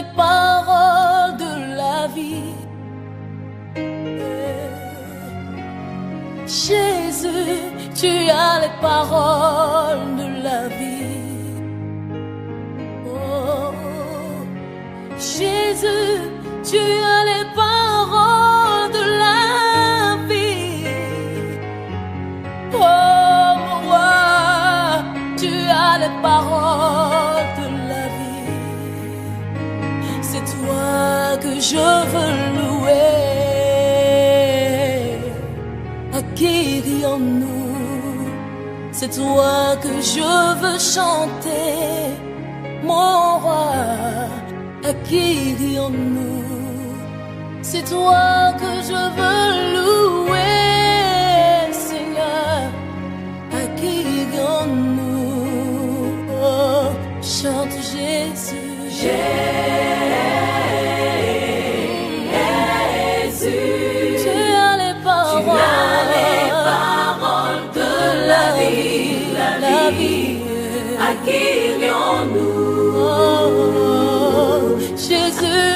les paroles de la vie. Jésus, tu as les paroles de la vie. Oh, Jésus, tu as les paroles de la vie. Oh, mon roi, tu as les paroles de la vie. C'est toi que je veux louer. À qui dirions-nous? C'est toi que je veux chanter, mon roi. À qui dirions-nous? C'est toi que je veux louer, Seigneur. À qui dirions-nous? Oh, chante Jésus. Jésus, tu as les paroles de la vie, la vie. À qui irions-nous? Oh, Jésus,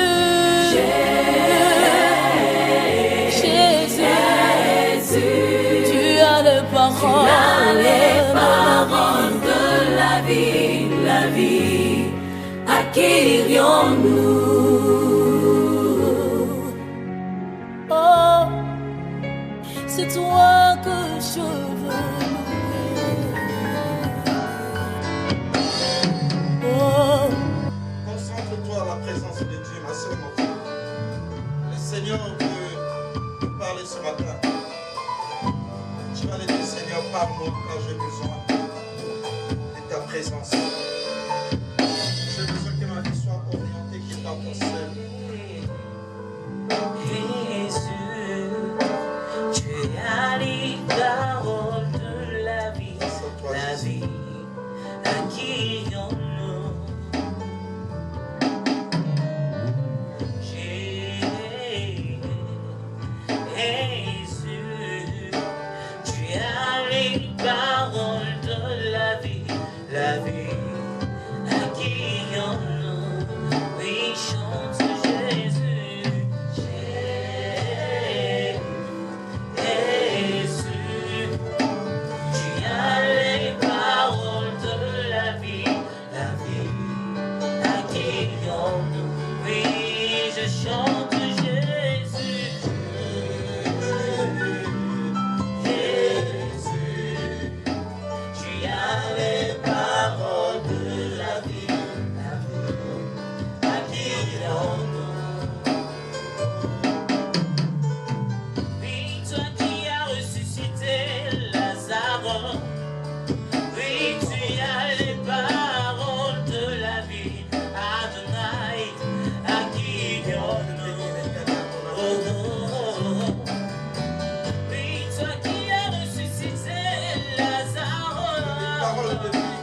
Jésus, tu as les paroles de la vie, la vie. À qui irions-nous? Oh, c'est toi que je veux. Oh, concentre-toi à la présence de Dieu, ma soeur, mon frère. Le Seigneur veut te parler ce matin. Tu vas lui dire, Seigneur, parle-moi car j'ai besoin de ta présence. J'ai besoin que ma vie soit orientée, que par ton seul. Jésus, tu as les paroles de la vie, la vie. À qui irions-nous? Jésus, tu as les paroles de la vie, la vie. À qui irions-nous? Oui, chante Jésus. Jésus, tu as les paroles de la vie, la vie. À qui irions-nous? Oui, je chante Jésus. Jésus, tu as les paroles de la vie, la vie. À qui irions-nous? Oui, toi qui as ressuscité Lazare. Oui, tu as les paroles de la vie, Adonai. À qui irions-nous? Oh, oh, oh. Oui, toi qui as ressuscité Lazare. Parole de vie,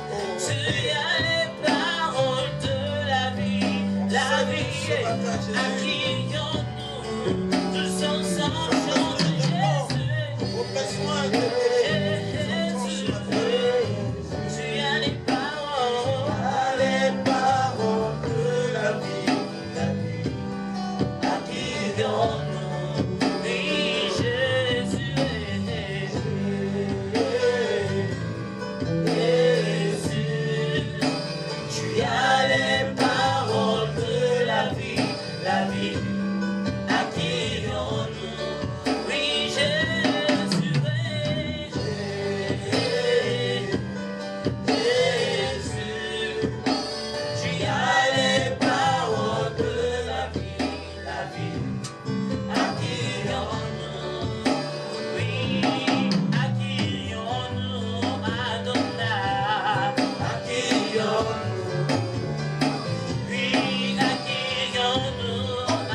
Tu as les paroles de la vie, la vie. À qui irions-nous? Tous ensemble chante Jésus. au besoin de Jésus, tu as les paroles. les paroles de la vie, la vie. À qui irions-nous? Oui, Jésus. Jésus, tu as les paroles de la vie, la vie. À qui irions-nous? Oui, Jésus. Jésus, tu as les paroles de la vie, la vie. À qui irions-nous? Oui, à qui irions-nous? Adonai. À qui irions-nous? Oui, à qui irions-nous?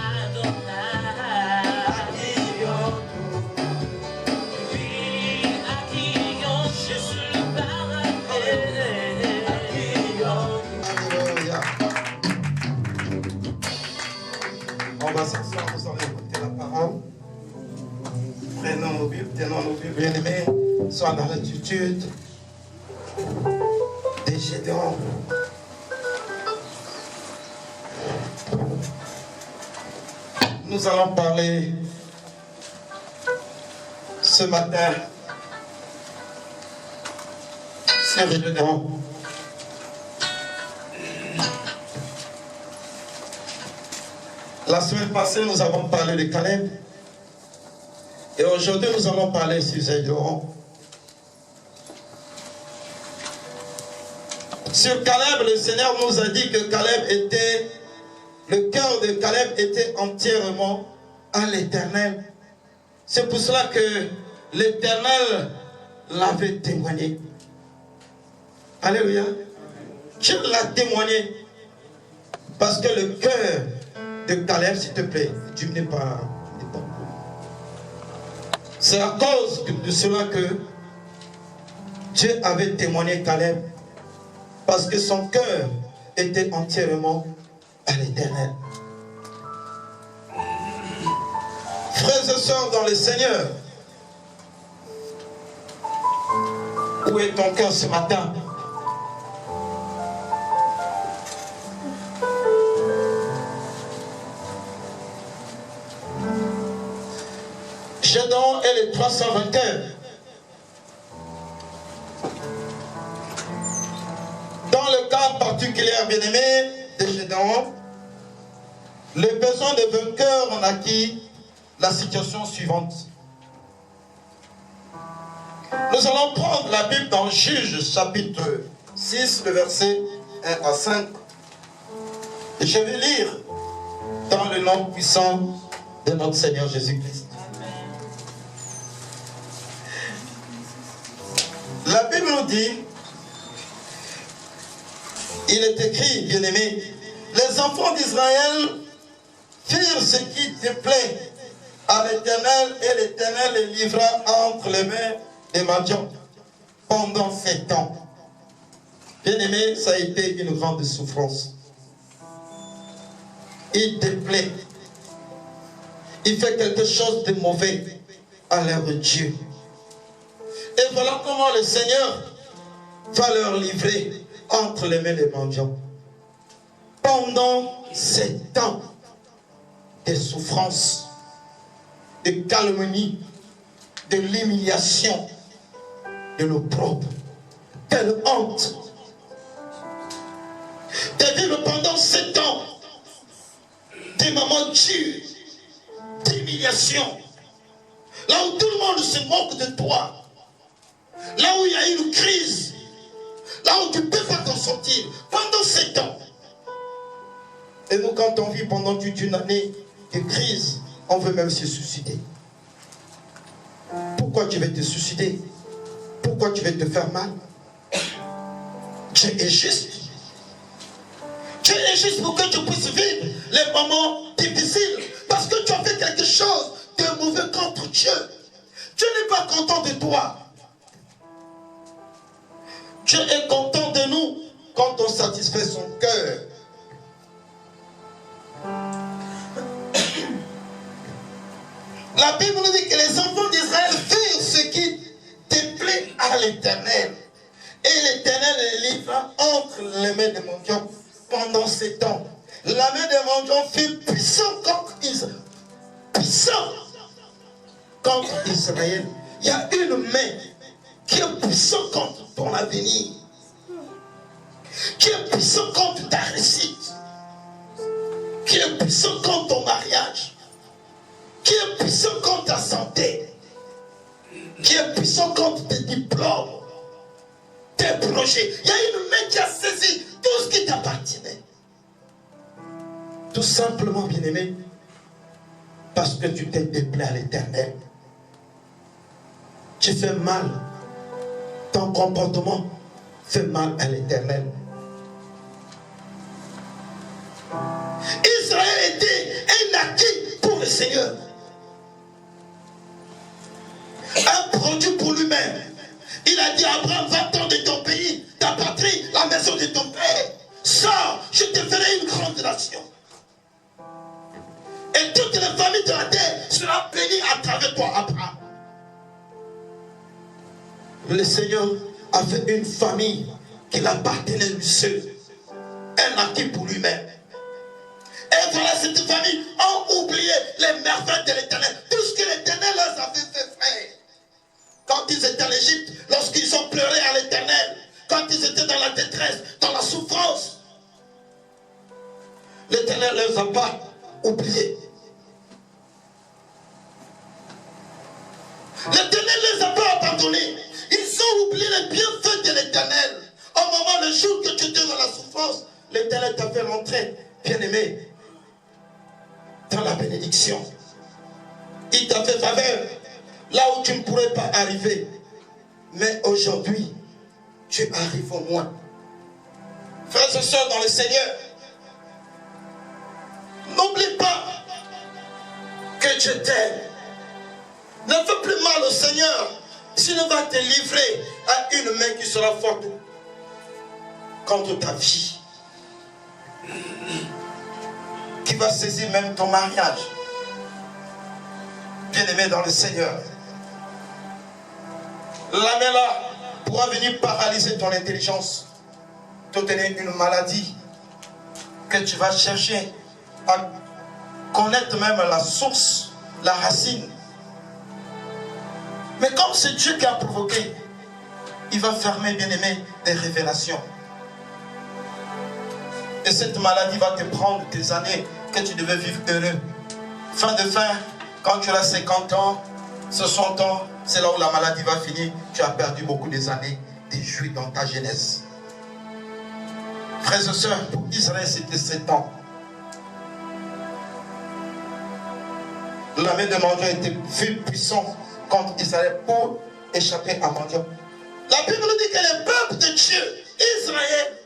Adonai. À qui irions-nous? Oui, à qui irions-nous? Jésus le paradis. À qui irions-nous? Alléluia. On va s'asseoir, nous allons écouter la parole. Prenons nos Bibles, tenons nos Bibles, bien-aimés. Sois dans l'attitude de Gédéon. Nous allons parler ce matin sur Gédéon. La semaine passée, nous avons parlé de Caleb. Et aujourd'hui, nous allons parler sur Gédéon. Sur Caleb, le Seigneur nous a dit que le cœur de Caleb était entièrement à l'Éternel. C'est pour cela que l'Éternel l'avait témoigné. Alléluia. Dieu l'a témoigné. Parce que le cœur de Caleb, s'il te plaît, tu n'es pas. C'est à cause de cela que Dieu avait témoigné Caleb. Parce que son cœur était entièrement à l'Éternel. Frères et sœurs dans le Seigneur, où est ton cœur ce matin? Gédéon et les 300 vainqueurs. Dans le cas particulier, bien-aimé, de Gédéon, le besoin de vainqueurs en acquis la situation suivante. Nous allons prendre la Bible dans Juges chapitre 6, le verset 1 à 5. Et je vais lire dans le nom puissant de notre Seigneur Jésus-Christ. La Bible nous dit, il est écrit, bien-aimé, les enfants d'Israël firent ce qui déplaît à l'Éternel, et l'Éternel les livra entre les mains des Madians pendant 7 ans. Bien-aimé, ça a été une grande souffrance. Il déplaît. Il fait quelque chose de mauvais à leur Dieu. Et voilà comment le Seigneur va leur livrer entre les mains des mendiants. Pendant 7 ans de souffrance, de calomnie, de l'humiliation, de l'opprobre. Quelle honte de vivre pendant 7 ans des moments durs, d'humiliation, là où tout le monde se moque de toi, là où il y a une crise, là où tu ne peux pas t'en sortir, pendant 7 ans. Et nous, quand on vit pendant toute une année de crise, on veut même se suicider. Pourquoi tu veux te suicider? Pourquoi tu veux te faire mal? Dieu est juste. Dieu est juste pour que tu puisses vivre les moments difficiles. Parce que tu as fait quelque chose de mauvais contre Dieu. Dieu n'est pas content de toi. Dieu est content de nous quand on satisfait son cœur. La Bible nous dit que les enfants d'Israël firent ce qui déplaît à l'Éternel. Et l'Éternel les livra entre les mains des mendiants pendant 7 ans. La main des mendiants fut puissante contre Israël. Puissant contre Israël. Il y a une main qui est puissante contre ton avenir. Qui est puissant contre ta réussite. Qui est puissant contre ton mariage. Qui est puissant contre ta santé, qui est puissant contre tes diplômes, tes projets. Il y a une main qui a saisi tout ce qui t'appartenait. Tout simplement, bien-aimé, parce que tu t'es déplaît à l'Éternel. Tu fais mal. Ton comportement fait mal à l'Éternel. Israël était un acquis pour le Seigneur. Un produit pour lui-même. Il a dit à Abraham, va-t'en de ton pays, ta patrie, la maison de ton père. Sors, je te ferai une grande nation. Et toutes les familles de la terre seront bénies à travers toi, Abraham. Le Seigneur a fait une famille qui l'appartenait lui seul. Un acquis pour lui-même. Et voilà, cette famille a oublié les merveilles de l'Éternel. Tout ce que l'Éternel leur avait fait, frère. Quand ils étaient en Égypte, lorsqu'ils ont pleuré à l'Éternel, quand ils étaient dans la détresse, dans la souffrance, l'Éternel ne les a pas oubliés. L'Éternel ne les a pas abandonnés. Ils ont oublié les bienfaits de l'Éternel. Au moment, le jour que tu étais dans la souffrance, l'Éternel t'a fait rentrer, bien-aimé, dans la bénédiction. Il t'a fait faveur là où tu ne pourrais pas arriver. Mais aujourd'hui, tu arrives au moins. Frères et sœurs dans le Seigneur, n'oublie pas que Dieu t'aime. Ne fais plus mal au Seigneur s'il va te livrer à une main qui sera forte contre ta vie. Qui va saisir même ton mariage. Bien-aimé dans le Seigneur. La main là pourra venir paralyser ton intelligence, te donner une maladie que tu vas chercher à connaître même la source, la racine. Mais comme c'est Dieu qui a provoqué, il va fermer, bien-aimé, des révélations. Et cette maladie va te prendre des années que tu devais vivre heureux. Fin de fin, quand tu as 50 ans, 60 ans, c'est là où la maladie va finir. Tu as perdu beaucoup des années de jouir dans ta jeunesse. Frères et sœurs, pour Israël, c'était 7 ans. La main de Mandian était plus puissante contre Israël pour échapper à Mandian. La Bible dit que le peuple de Dieu, Israël,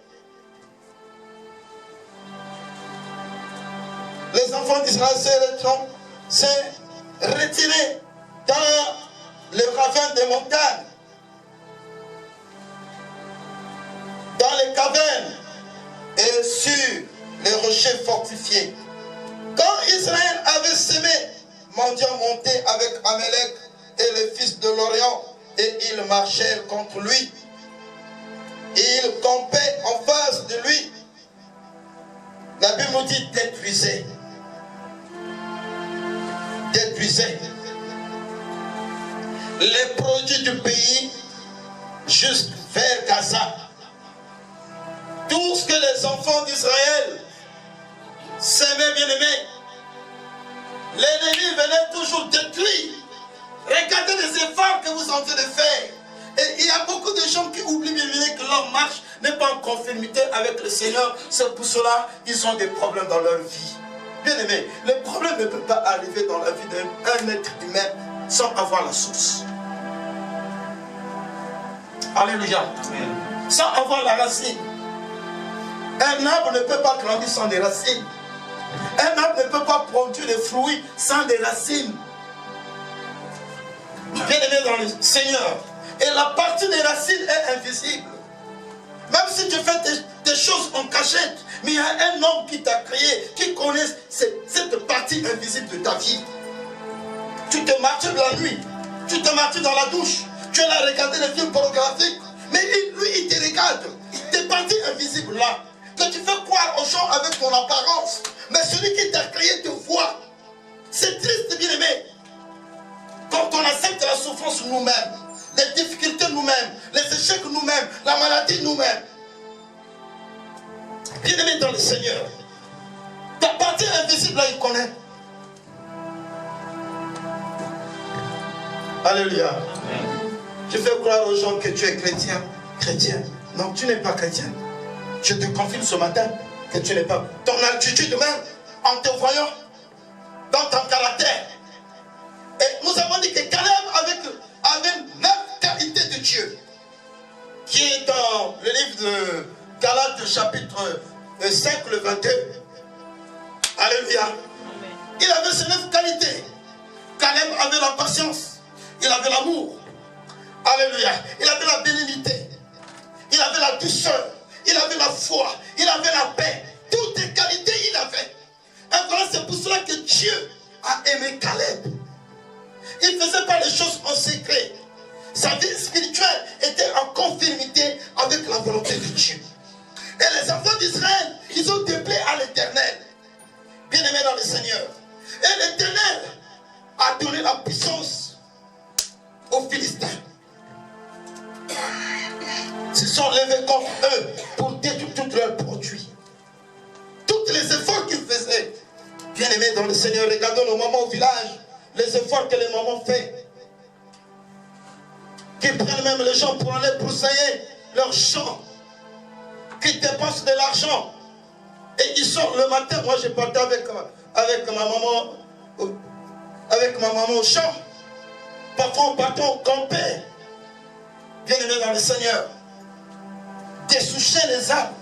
les enfants d'Israël s'est retirés dans les ravins des montagnes, dans les cavernes et sur les rochers fortifiés. Quand Israël avait semé, Mandian montait avec Amalek et les fils de l'Orient et ils marchèrent contre lui. Ils campaient en face de lui. La Bible nous dit détruisez. Détruisez les produits du pays jusque vers Gaza. Tout ce que les enfants d'Israël s'aimaient, bien-aimés, l'ennemi venait toujours détruire. Regardez les efforts que vous êtes en train de faire. Et il y a beaucoup de gens qui oublient, bien-aimés, que leur marche n'est pas en conformité avec le Seigneur. C'est pour cela qu'ils ont des problèmes dans leur vie. Bien-aimés, le problème ne peut pas arriver dans la vie d'un être humain sans avoir la source. Alléluia. Sans avoir la racine. Un arbre ne peut pas grandir sans des racines. Un arbre ne peut pas produire des fruits sans des racines. Bien-aimé dans le Seigneur. Et la partie des racines est invisible. Même si tu fais des choses en cachette, mais il y a un homme qui t'a créé, qui connaît cette partie invisible de ta vie. Tu te martyres la nuit, tu te martyres dans la douche, tu es là à regarder les films pornographiques, mais lui, il te regarde. Tes parties invisibles là, que tu fais croire aux gens avec ton apparence, mais celui qui t'a créé te voit. C'est triste, bien-aimé. Quand on accepte la souffrance nous-mêmes, les difficultés nous-mêmes, les échecs nous-mêmes, la maladie nous-mêmes. Bien-aimé dans le Seigneur, ta partie invisible là, il connaît. Alléluia. Je fais croire aux gens que tu es chrétien. Chrétien. Non, tu n'es pas chrétien. Je te confirme ce matin que tu n'es pas. Ton attitude même, en te voyant dans ton caractère. Et nous avons dit que Caleb avait 9 qualités de Dieu. Qui est dans le livre de Galates chapitre 5, le 22. Alléluia. Il avait ces 9 qualités. Caleb avait la patience. Il avait l'amour. Alléluia. Il avait la bénignité. Il avait la douceur. Il avait la foi. Il avait la paix. Toutes les qualités il avait. Et voilà, c'est pour cela que Dieu a aimé Caleb. Il ne faisait pas les choses en secret. Sa vie spirituelle était en conformité avec la volonté de Dieu. Et les enfants d'Israël, ils ont déplaît à l'Éternel. Bien-aimé dans le Seigneur. Et l'Éternel a donné la puissance aux Philistins. Ils se sont levés contre eux pour détruire tous leurs produits. Tous les efforts qu'ils faisaient. Bien-aimé dans le Seigneur, regardons nos mamans au village. Les efforts que les mamans font. Qui prennent même les gens pour aller broussailler leurs champs. Qui dépensent de l'argent. Et ils sortent le matin. Moi, j'ai parté avec ma maman au champ. Parfois, on partait au camper. Bien-aimé dans le Seigneur. Dessoucher les arbres.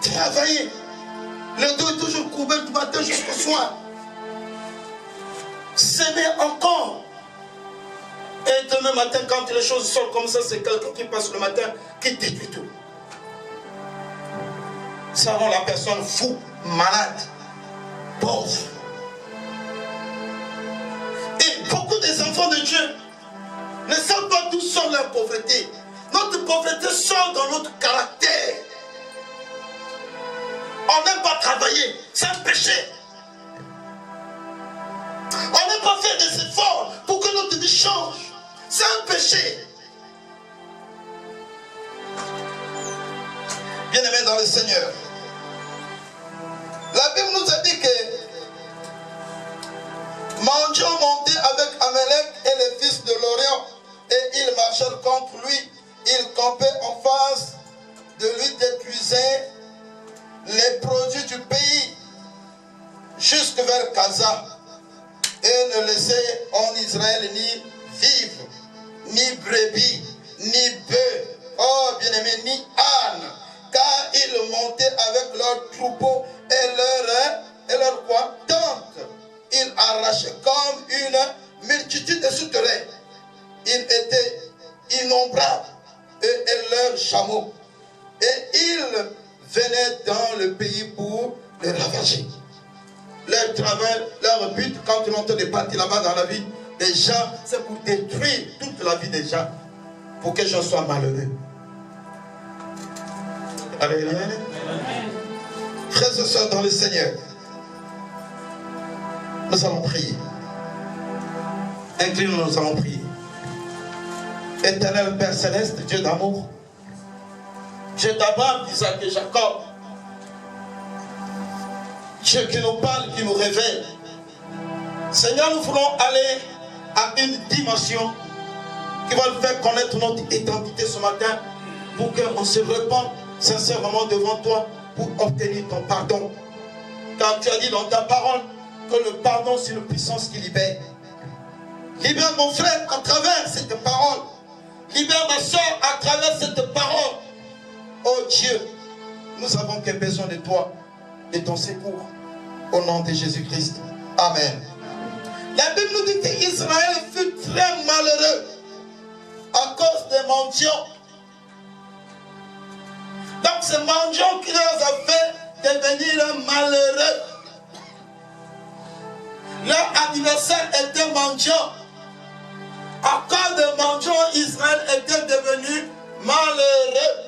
Travailler. Le dos est toujours courbé du matin jusqu'au soir. S'aimer encore. Et demain matin, quand les choses sortent comme ça, c'est quelqu'un qui passe le matin, qui détruit tout. Ça rend la personne fou, malade, pauvre. Et beaucoup des enfants de Dieu ne savent pas d'où sort leur pauvreté. Notre pauvreté sort dans notre caractère. On n'aime pas travailler, c'est un péché. On n'aime pas faire des efforts pour que notre vie change. C'est un péché. Bien-aimés dans le Seigneur, la Bible nous a dit que Mandiant montait avec Amalek et les fils de l'Orient et ils marchèrent contre lui. Ils campaient en face de lui, détruisaient les produits du pays jusque vers Gaza et ne laissaient en Israël ni vivre, ni brebis, ni bœufs, oh bien-aimé, ni ânes, car ils montaient avec leurs troupeaux et leur quoi? Tentes. Ils arrachaient comme une multitude de souterrains. Ils étaient innombrables, eux et leurs chameaux. Et ils venaient dans le pays pour les ravager. Leur travail, leur but, quand ils ont des parties là-bas dans la vie des gens, c'est pour détruire toute la vie des gens, pour que les gens soient malheureux. Alléluia. Frères et sœurs dans le Seigneur, nous allons prier. Inclinons, nous allons prier. Éternel Père Céleste, Dieu d'amour, Dieu d'Abraham, d'Isaac et Jacob, Dieu qui nous parle, qui nous révèle. Seigneur, nous voulons aller à une dimension qui va nous faire connaître notre identité ce matin pour qu'on se répande sincèrement devant toi pour obtenir ton pardon. Car tu as dit dans ta parole que le pardon c'est une puissance qui libère. Libère mon frère à travers cette parole. Libère ma soeur à travers cette parole. Oh Dieu, nous avons que besoin de toi, de ton secours. Au nom de Jésus-Christ. Amen. La Bible nous dit qu'Israël fut très malheureux à cause des mendiants. Donc ces mendiants qui les a fait devenir malheureux. Leur adversaire était mendiant. À cause des mendiants, Israël était devenu malheureux.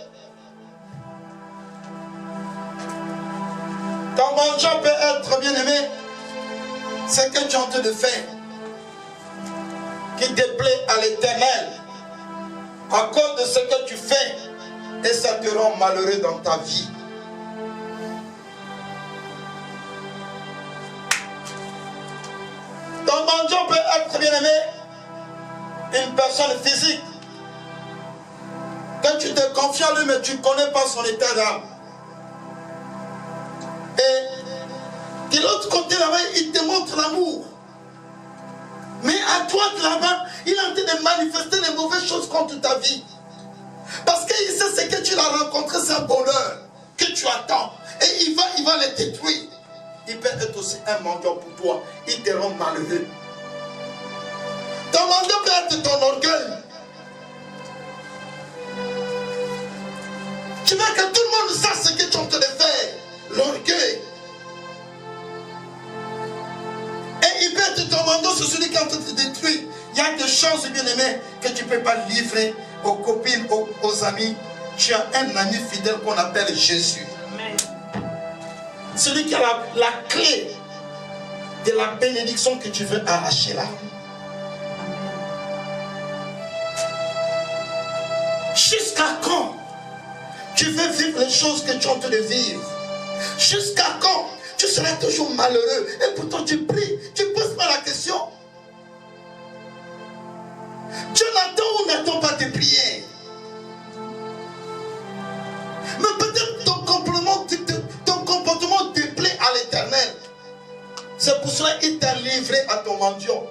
Ton mendiant peut être bien aimé. Ce que tu es en train de faire, qui déplaît à l'Éternel, à cause de ce que tu fais, et ça te rend malheureux dans ta vie. Ton mendiant peut être bien aimé, une personne physique, que tu te confies à lui, mais tu ne connais pas son état d'âme. Et de l'autre côté là-bas, il te montre l'amour. Mais à toi là-bas, il est en train de manifester les mauvaises choses contre ta vie. Parce qu'il sait ce que tu l'as rencontré, c'est un bonheur que tu attends. Et il va les détruire. Il peut être aussi un mendiant pour toi. Il te rend malheureux. Ton mendiant peut être ton orgueil. Tu veux que tout le monde sache ce que tu es en train de faire. L'orgueil. Et il peut être ton mendiant, c'est celui qui est en train de te détruire. Il y a des choses, bien aimées, que tu ne peux pas livrer aux copines, aux amis. Tu as un ami fidèle qu'on appelle Jésus. Amen. Celui qui a la clé de la bénédiction que tu veux arracher là. Jusqu'à quand tu veux vivre les choses que tu es en train de vivre? Jusqu'à quand tu seras toujours malheureux et pourtant tu pries, tu ne poses pas la question? Dieu n'attend ou n'attend pas tes prières. Mais peut-être ton comportement déplaît à l'Éternel. C'est pour cela qu'il t'a livré à ton mendiant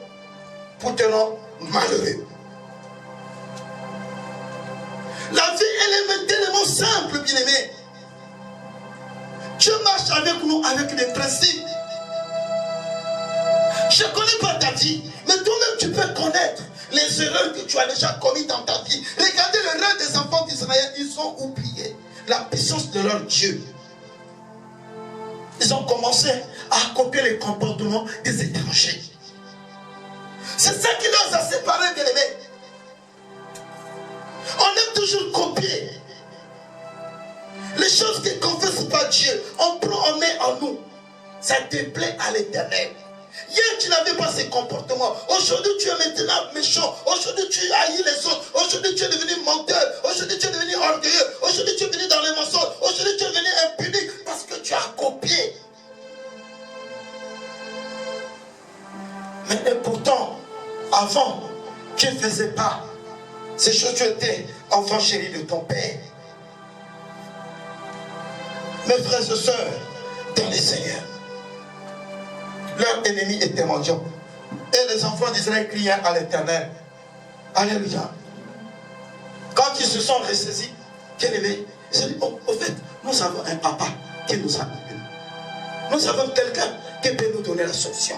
pour te rendre malheureux. La vie, elle est tellement simple, bien-aimé. Dieu marche avec nous avec des principes. Je ne connais pas ta vie, mais toi-même tu peux connaître les erreurs que tu as déjà commises dans ta vie. Regardez l'erreur des enfants d'Israël, ils ont oublié la puissance de leur Dieu. Ils ont commencé à copier les comportements des étrangers. C'est ça qui les a séparés, bien-aimés. On aime toujours copier les choses qui ne confessent pas Dieu. On prend, on met en nous. Ça déplaît à l'Éternel. Hier, tu n'avais pas ces comportements. Aujourd'hui, tu es maintenant méchant. Aujourd'hui, tu haïs les autres. Aujourd'hui, tu es devenu menteur. Aujourd'hui, tu es devenu orgueilleux. Aujourd'hui, tu es venu dans les mensonges. Aujourd'hui, tu es devenu impunique parce que tu as copié. Mais pourtant, avant, tu ne faisais pas ces choses. Tu étais enfant chéri de ton père. Mes frères et sœurs, dans les Seigneurs, leur ennemi était mendiant. Et les enfants d'Israël criaient à l'Éternel. Alléluia. Quand ils se sont ressaisis, bien aimé, ils ont dit, au fait, nous avons un papa qui nous a appelés. Nous avons quelqu'un qui peut nous donner la solution.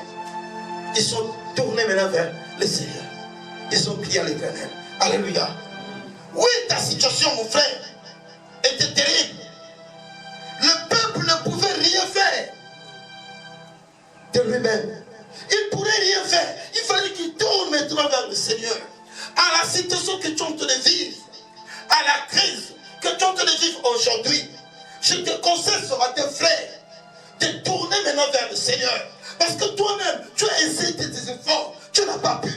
Ils sont tournés maintenant vers le Seigneur. Ils ont crié à l'Éternel. Alléluia. Oui, ta situation, mon frère, était terrible. Le peuple ne pouvait rien faire de lui-même. Il ne pourrait rien faire. Il fallait qu'il tourne maintenant vers le Seigneur. À la situation que tu es en train de vivre, à la crise que tu es en train de vivre aujourd'hui, je te conseille ce matin, frère, de tourner maintenant vers le Seigneur. Parce que toi-même, tu as essayé tes efforts, tu n'as pas pu.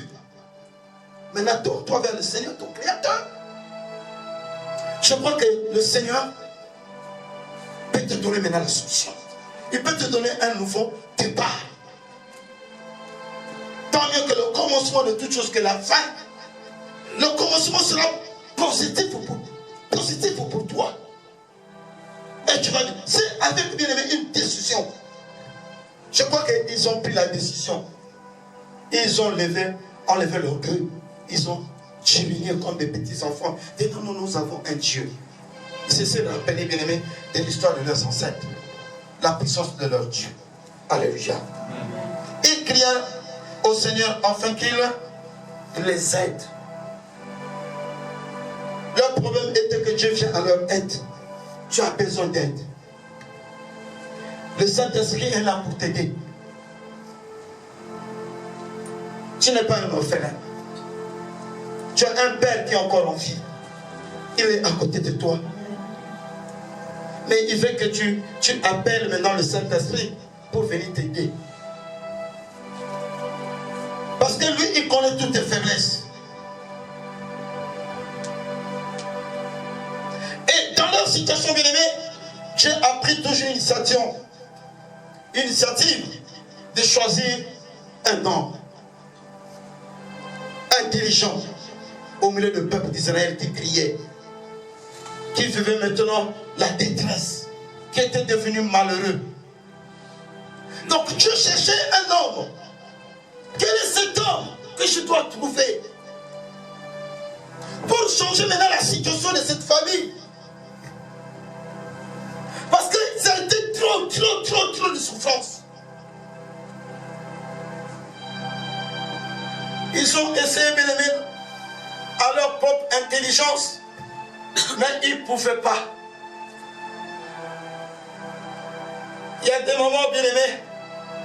Maintenant, tourne-toi vers le Seigneur, ton Créateur. Je crois que le Seigneur peut te donner maintenant la solution. Il peut te donner un nouveau départ. Tant mieux que le commencement de toute chose que la fin, le commencement sera positif pour toi. Et tu vas dire, c'est avec bien aimé une décision. Je crois qu'ils ont pris la décision. Ils ont enlevé leur gueule. Ils ont diminué comme des petits enfants. Et non, nous avons un Dieu. Ils essaient de rappeler, bien aimé, de l'histoire de leurs ancêtres. La puissance de leur Dieu. Alléluia. Ils crient au Seigneur afin qu'il les aide. Leur problème était que Dieu vient à leur aide. Tu as besoin d'aide. Le Saint-Esprit est là pour t'aider. Tu n'es pas un orphelin. Tu as un père qui est encore en vie. Il est à côté de toi. Mais il veut que tu appelles maintenant le Saint-Esprit pour venir t'aider. Parce que lui, il connaît toutes tes faiblesses. Et dans leur situation, bien aimée, Dieu a pris toujours l'initiative de choisir un homme intelligent au milieu du peuple d'Israël qui criait, qui vivait maintenant la détresse, qui était devenu malheureux. Donc Dieu cherchait un homme. Quel est cet homme que je dois trouver pour changer maintenant la situation de cette famille? Parce que ça a été trop de souffrance. Ils ont essayé, bien aimé, à leur propre intelligence, mais ils ne pouvaient pas. Il y a des moments, bien aimés,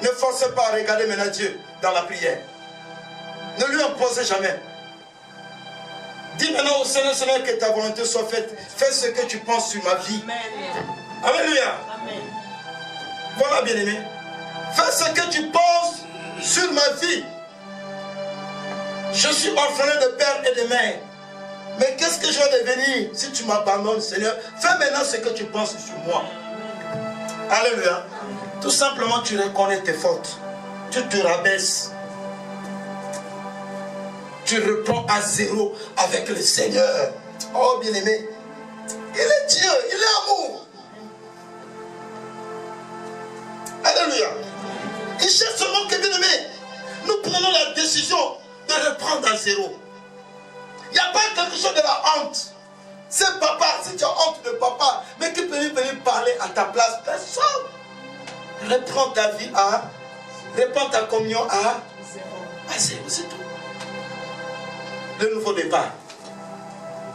ne forcez pas à regarder maintenant Dieu dans la prière. Ne lui imposez jamais. Dis maintenant au Seigneur, Seigneur, que ta volonté soit faite. Fais ce que tu penses sur ma vie. Amen. Alléluia. Amen. Voilà, bien aimé. Fais ce que tu penses sur ma vie. Je suis orphelin de père et de mère. Mais qu'est-ce que je vais devenir si tu m'abandonnes, Seigneur? Fais maintenant ce que tu penses sur moi. Alléluia. Tout simplement, tu reconnais tes fautes. Tu te rabaisses. Tu reprends à zéro avec le Seigneur. Oh bien-aimé, il est Dieu, il est amour. Alléluia. Il cherche seulement que, bien-aimé, nous prenons la décision de reprendre à zéro. Il n'y a pas quelque chose de la honte. C'est papa, si tu as honte de papa, mais qui peut venir parler à ta place? Personne. Reprends ta vie à, reprends ta communion à zéro, c'est tout. Le nouveau départ.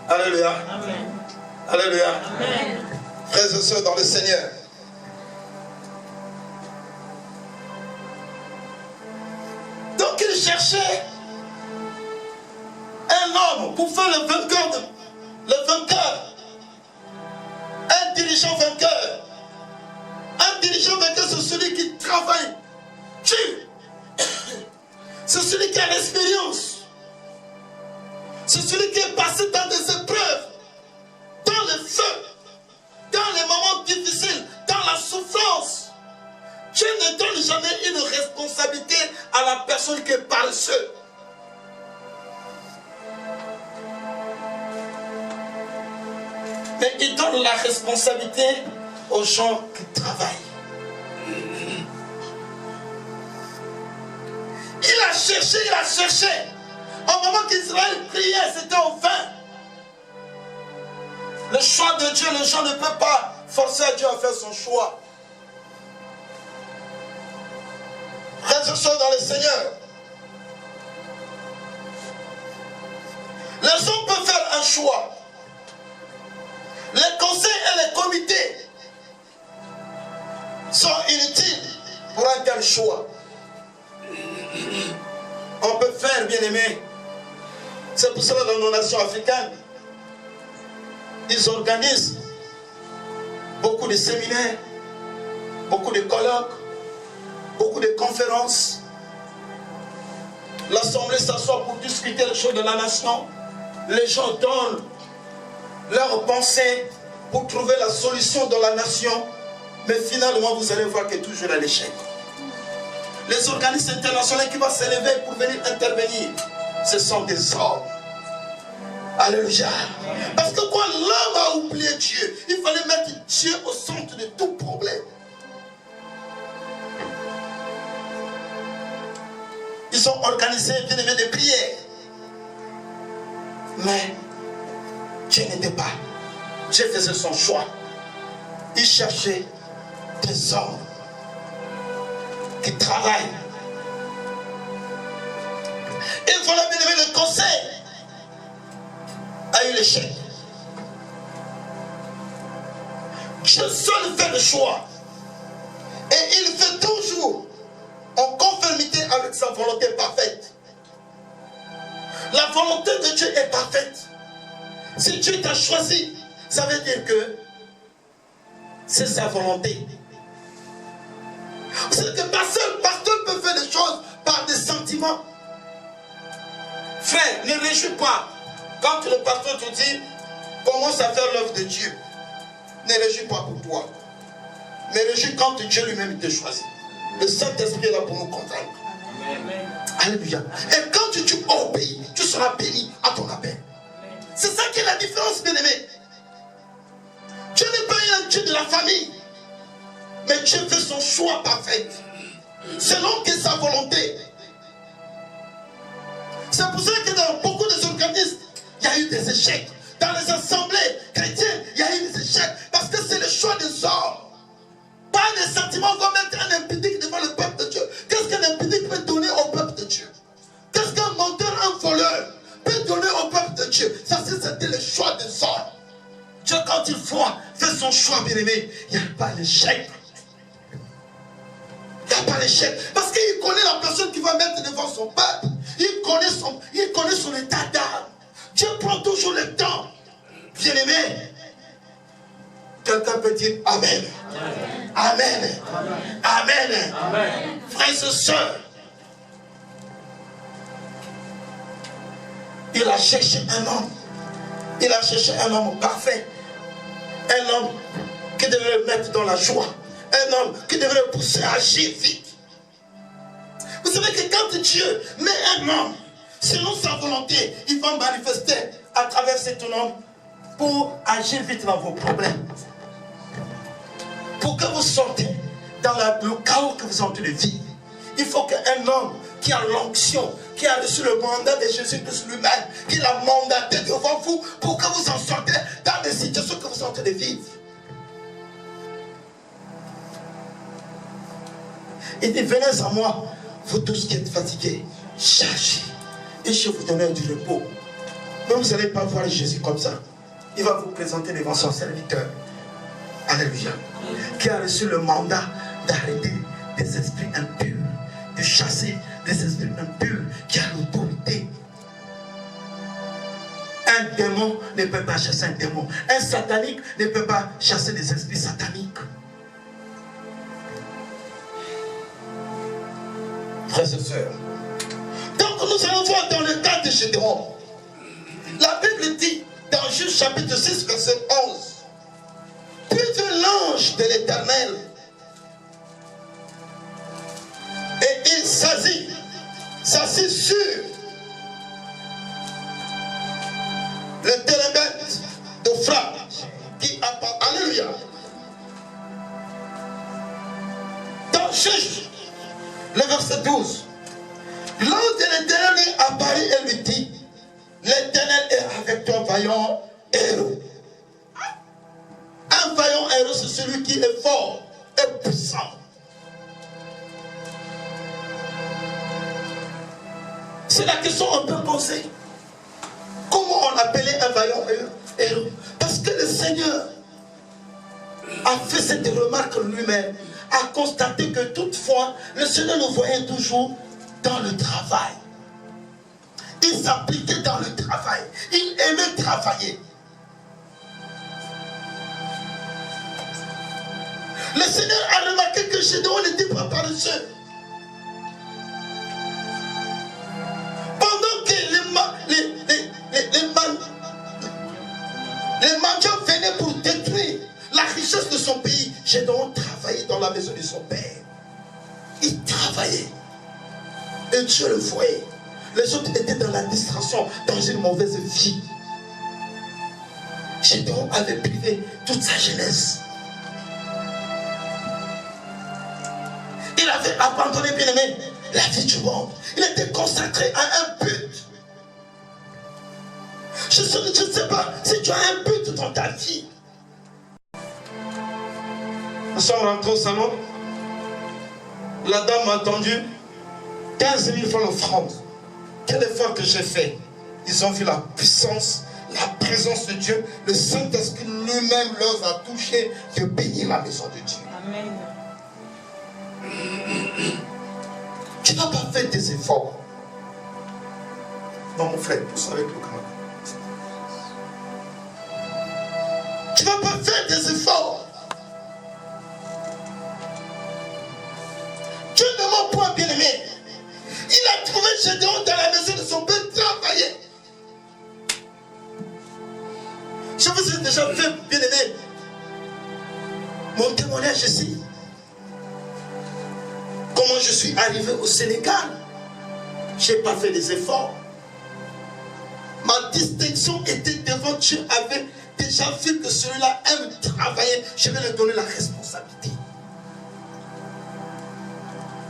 Alléluia. Amen. Alléluia. Amen. Frères et sœurs dans le Seigneur. Donc il cherchait un homme pour faire le vainqueur. Un dirigeant vainqueur. Un dirigeant vainqueur, c'est celui qui travaille dur. C'est celui qui a l'expérience. C'est celui qui est passé dans des épreuves, dans le feu, dans les moments difficiles, dans la souffrance. Dieu ne donne jamais une responsabilité à la personne qui est paresseuse. Mais il donne la responsabilité aux gens qui travaillent. Il a cherché. Au moment qu'Israël priait, c'était au vain. Le choix de Dieu, les gens ne peuvent pas forcer Dieu à faire son choix. Frères et sœurs dans le Seigneur, les hommes peuvent faire un choix. Les conseils et les comités sont inutiles pour un tel choix. On peut faire, bien aimé. C'est pour cela que dans nos nations africaines, ils organisent beaucoup de séminaires, beaucoup de colloques, beaucoup de conférences. L'Assemblée s'assoit pour discuter les choses de la nation. Les gens donnent leurs pensées pour trouver la solution dans la nation. Mais finalement, vous allez voir que toujours à l'échec. Les organismes internationaux qui vont s'élever pour venir intervenir, ce sont des hommes. Alléluia. Parce que quoi, l'homme a oublié Dieu. Il fallait mettre Dieu au centre de tout problème. Ils ont organisé, bien aimé, des prières. Mais Dieu n'était pas. Dieu faisait son choix. Il cherchait des hommes qui travaillent. Et voilà, bien aimé, le conseil a eu l'échec. Dieu seul fait le choix. Et il fait toujours en conformité avec sa volonté parfaite. La volonté de Dieu est parfaite. Si Dieu t'a choisi, ça veut dire que c'est sa volonté. Vous savez que pasteur peut faire des choses par des sentiments. Frère, ne réjouis pas. Quand le pasteur te dit, commence à faire l'œuvre de Dieu. Ne réjouis pas pour toi. Mais réjouis quand Dieu lui-même te choisit. Le Saint-Esprit est là pour nous convaincre. Alléluia. Et quand tu obéis, tu seras béni à ton appel. C'est ça qui est la différence, bien-aimé. Dieu n'est pas un Dieu de la famille. Mais Dieu fait son choix parfait. Selon que sa volonté. C'est pour ça que dans beaucoup des organismes, il y a eu des échecs. Dans les assemblées chrétiennes, il y a eu des échecs. Parce que c'est le choix des hommes. Pas des sentiments. On va mettre un impudique devant le peuple de Dieu. Qu'est-ce qu'un impudique peut donner au peuple de Dieu? Qu'est-ce qu'un menteur, un voleur peut donner au peuple de Dieu? Ça, c'était le choix des hommes. Dieu, quand il fait son choix, bien-aimé, il n'y a pas d'échec. Il n'y a pas d'échec. Parce qu'il connaît la personne qui va mettre devant son peuple. Il connaît son état d'âme. Dieu prend toujours le temps. Bien-aimé, Quelqu'un peut dire Amen. Amen. Amen. Amen. Frères et sœurs, il a cherché un homme. Il a cherché un homme parfait. Un homme qui devait le mettre dans la joie. Un homme qui devait le pousser à agir vite. Vous savez que quand Dieu met un homme selon sa volonté, il va manifester à travers cet homme pour agir vite dans vos problèmes. Pour que vous sortez dans le chaos que vous êtes en train de vivre. Il faut qu'un homme qui a l'onction, qui a reçu le mandat de Jésus-Christ lui-même, qui l'a mandaté devant vous pour que vous en sortez dans les situations que vous êtes en train de vivre. Il dit, venez à moi, vous tous qui êtes fatigués, chargés, et je vous donnerai du repos. Mais vous n'allez pas voir Jésus comme ça. Il va vous présenter devant son serviteur. Alléluia. Qui a reçu le mandat d'arrêter des esprits impurs, de chasser des esprits impurs, qui a l'autorité. Un démon ne peut pas chasser un démon. Un satanique ne peut pas chasser des esprits sataniques. Frères et sœurs. Donc nous allons voir dans le cas de Gédéon. La Bible dit dans Juge chapitre 6 verset 11. Puis l'ange de l'Éternel et il s'assit sur le térébinth d'Ophra qui appartient. Alléluia. Dans Juge, le verset 12. L'ange de l'Éternel lui apparut et lui dit, l'Éternel est avec toi, vaillant héros. Un vaillant héros, c'est celui qui est fort et puissant. C'est la question qu'on peut poser. Comment on appelait un vaillant héros? Parce que le Seigneur a fait cette remarque lui-même, a constaté que toutefois, le Seigneur nous voyait toujours dans le travail. Il s'appliquait dans le travail. Il aimait travailler. Le Seigneur a remarqué que Gédéon n'était pas paresseux. Pendant que les mendiants venaient pour détruire la richesse de son pays, Gédéon travaillait dans la maison de son père. Il travaillait. Et Dieu le voyait. Les autres étaient dans la distraction, dans une mauvaise vie. Gédéon avait privé toute sa jeunesse. Il avait abandonné, bien aimé, la vie du monde. Il était consacré à un but. Je ne sais pas si tu as un but dans ta vie. Nous sommes rentrés au salon. La dame m'a attendu 15 000 francs d'offrande. Quel effort que j'ai fait. Ils ont vu la puissance, la présence de Dieu. Le Saint-Esprit lui-même leur a touché de bénir la maison de Dieu. Amen. Tu n'as pas fait des efforts. Non, mon frère, pousse avec le camarade. Tu n'as pas fait des efforts. Dieu ne ment point, bien-aimé. Il a trouvé Gédéon dans la maison de son père travailler. Je vous ai déjà fait, bien-aimé, mon témoignage ici. Comment je suis arrivé au Sénégal. Je n'ai pas fait des efforts. Ma distinction était devant Dieu, avait déjà vu que celui-là aime travailler. Je vais lui donner la responsabilité.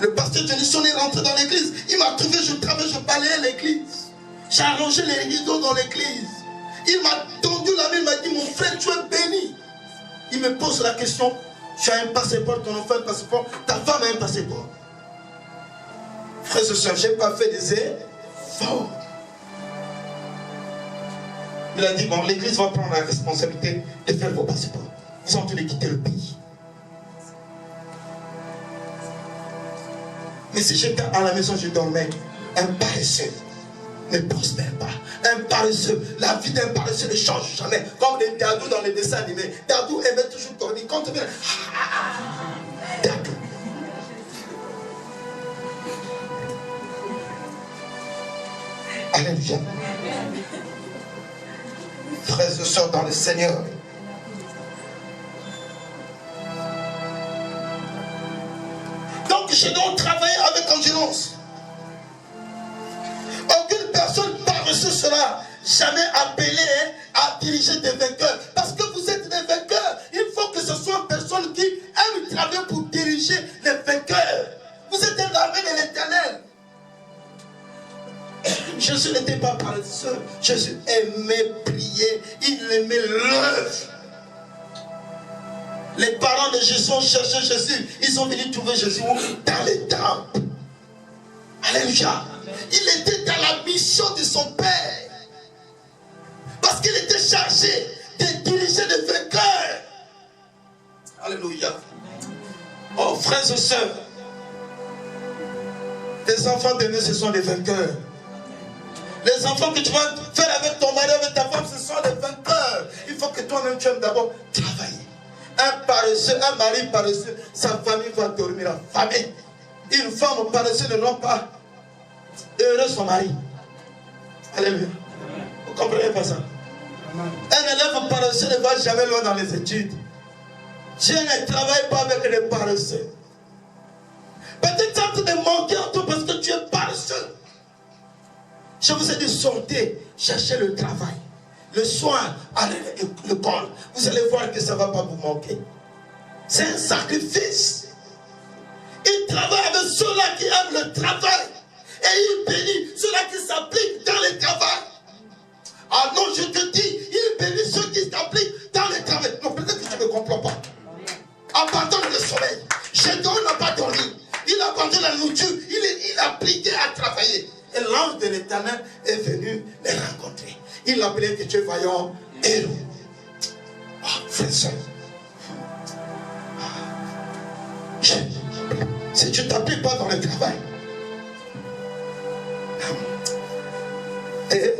Le pasteur Johnson est rentré dans l'église. Il m'a trouvé, je travaillais, je balayais l'église. J'ai arrangé les rideaux dans l'église. Il m'a tendu la main, il m'a dit, mon frère, tu es béni. Il me pose la question, tu as un passeport, ton enfant a un passeport, ta femme a un passeport. Frères et sœurs, je n'ai pas fait des efforts. Il a dit, bon, l'église va prendre la responsabilité de faire vos passeports. Ils ont tous les quitter le pays. Mais si j'étais à la maison, je dormais, un paresseux ne prospère pas. Un paresseux, la vie d'un paresseux ne change jamais. Comme les Dadou dans les dessins animés. Dadou aimait toujours dormir. Quand tu viens, Dadou. Alléluia. Frères et sœurs dans le Seigneur. Donc je dois travailler avec endurance. Aucune personne paresseuse sera jamais appelée à diriger des vainqueurs. Parce que vous êtes des vainqueurs. Il faut que ce soit une personne qui aime travailler pour diriger les vainqueurs. Vous êtes un armée de l'Éternel. Jésus n'était pas paresseux. Jésus aimait prier. Il aimait l'œuvre. Les parents de Jésus ont cherché Jésus. Ils sont venus trouver Jésus dans les temples. Alléluia. Il était dans la mission de son Père. Parce qu'il était chargé de diriger les vainqueurs. Alléluia. Oh frères et sœurs, les enfants de Dieu, ce sont des vainqueurs. Les enfants que tu vas faire avec ton mari, avec ta femme, ce sont des vainqueurs. Il faut que toi-même tu aimes d'abord travailler. Un paresseux, un mari paresseux, sa famille va dormir affamée. Une femme paresseuse ne rend pas heureux son mari. Alléluia. Vous ne comprenez pas ça? Un élève paresseux ne va jamais loin dans les études. Dieu ne travaille pas avec les paresseux. Peut-être ça te manquer en toi parce que tu es paresseux. Je vous ai dit, sortez, cherchez le travail. Le soir, allez à l'école. Vous allez voir que ça ne va pas vous manquer. C'est un sacrifice. Il travaille avec ceux-là qui aiment le travail. Et il bénit ceux-là qui s'appliquent dans le travail. Ah non, je te dis, il bénit ceux qui s'appliquent dans le travail. Non, peut-être que tu ne comprends pas. Abandonne le sommeil. Gédéon n'a pas dormi. Il abandonne la nourriture. Il appliquait à travailler. Et l'ange de l'Éternel est venu les rencontrer. Il l'appelait que tu es vaillant héros. Ah, frère et soeur. Si tu ne t'appliques pas dans le travail, et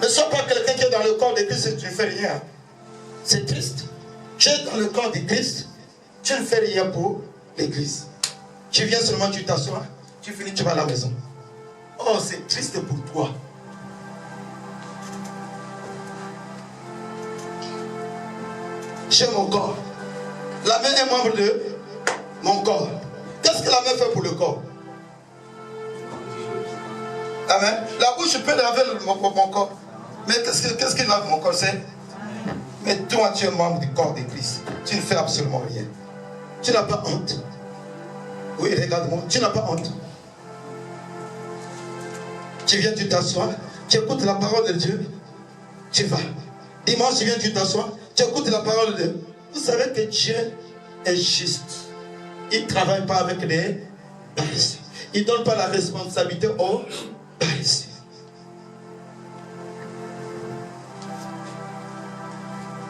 ne sois pas quelqu'un qui est dans le corps de Christ et tu ne fais rien. C'est triste. Tu es dans le corps de Christ, tu ne fais rien pour l'église. Tu viens seulement, tu t'assois, tu finis, tu vas à la maison. Oh, c'est triste pour toi. J'ai mon corps. La main est membre de mon corps. Qu'est-ce que la main fait pour le corps? Amen. La bouche peut laver mon corps. Mais qu'est-ce qu'il lave mon corps? C'est. Mais toi, tu es membre du corps de Christ. Tu ne fais absolument rien. Tu n'as pas honte. Oui, regarde-moi. Tu n'as pas honte. Tu viens, tu t'assois. Tu écoutes la parole de Dieu. Tu vas. Dimanche, tu viens, tu t'assois. Tu écoutes la parole de Dieu. Vous savez que Dieu est juste. Il ne travaille pas avec les paresseux. Il ne donne pas la responsabilité aux paresseux.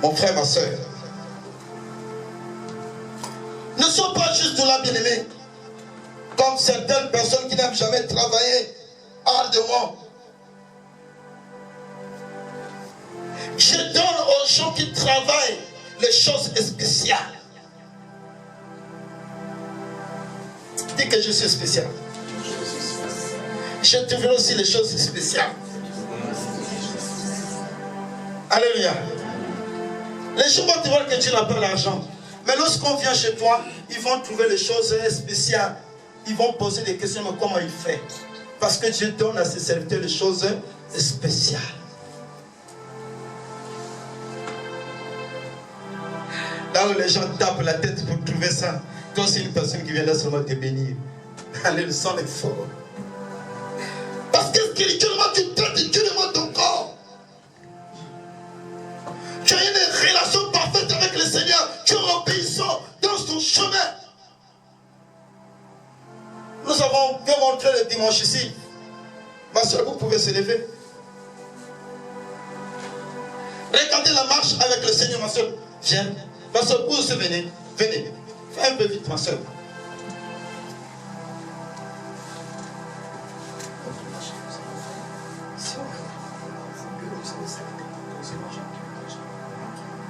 Mon frère, ma soeur, ne sois pas juste de la bien-aimée, comme certaines personnes qui n'aiment jamais travailler ardemment. Je donne aux gens qui travaillent les choses spéciales. Dis que je suis spécial. Je te verrai aussi les choses spéciales. Alléluia. Les gens vont te voir que tu n'as pas l'argent. Mais lorsqu'on vient chez toi, ils vont trouver les choses spéciales. Ils vont poser des questions, mais comment il fait? Parce que Dieu donne à ses serviteurs les choses spéciales. Là où les gens tapent la tête pour trouver ça, toi c'est une personne qui vient là seulement te bénir. Allez, le sang est fort. Parce que spirituellement, tu traites durement ton corps. Tu as une relation parfaite avec le Seigneur. Tu es obéissant dans son chemin. Nous avons bien montré le dimanche ici. Ma soeur, vous pouvez se lever. Regardez la marche avec le Seigneur, ma soeur. Viens. Ma soeur, vous venez. Venez. Fais un peu vite, ma soeur.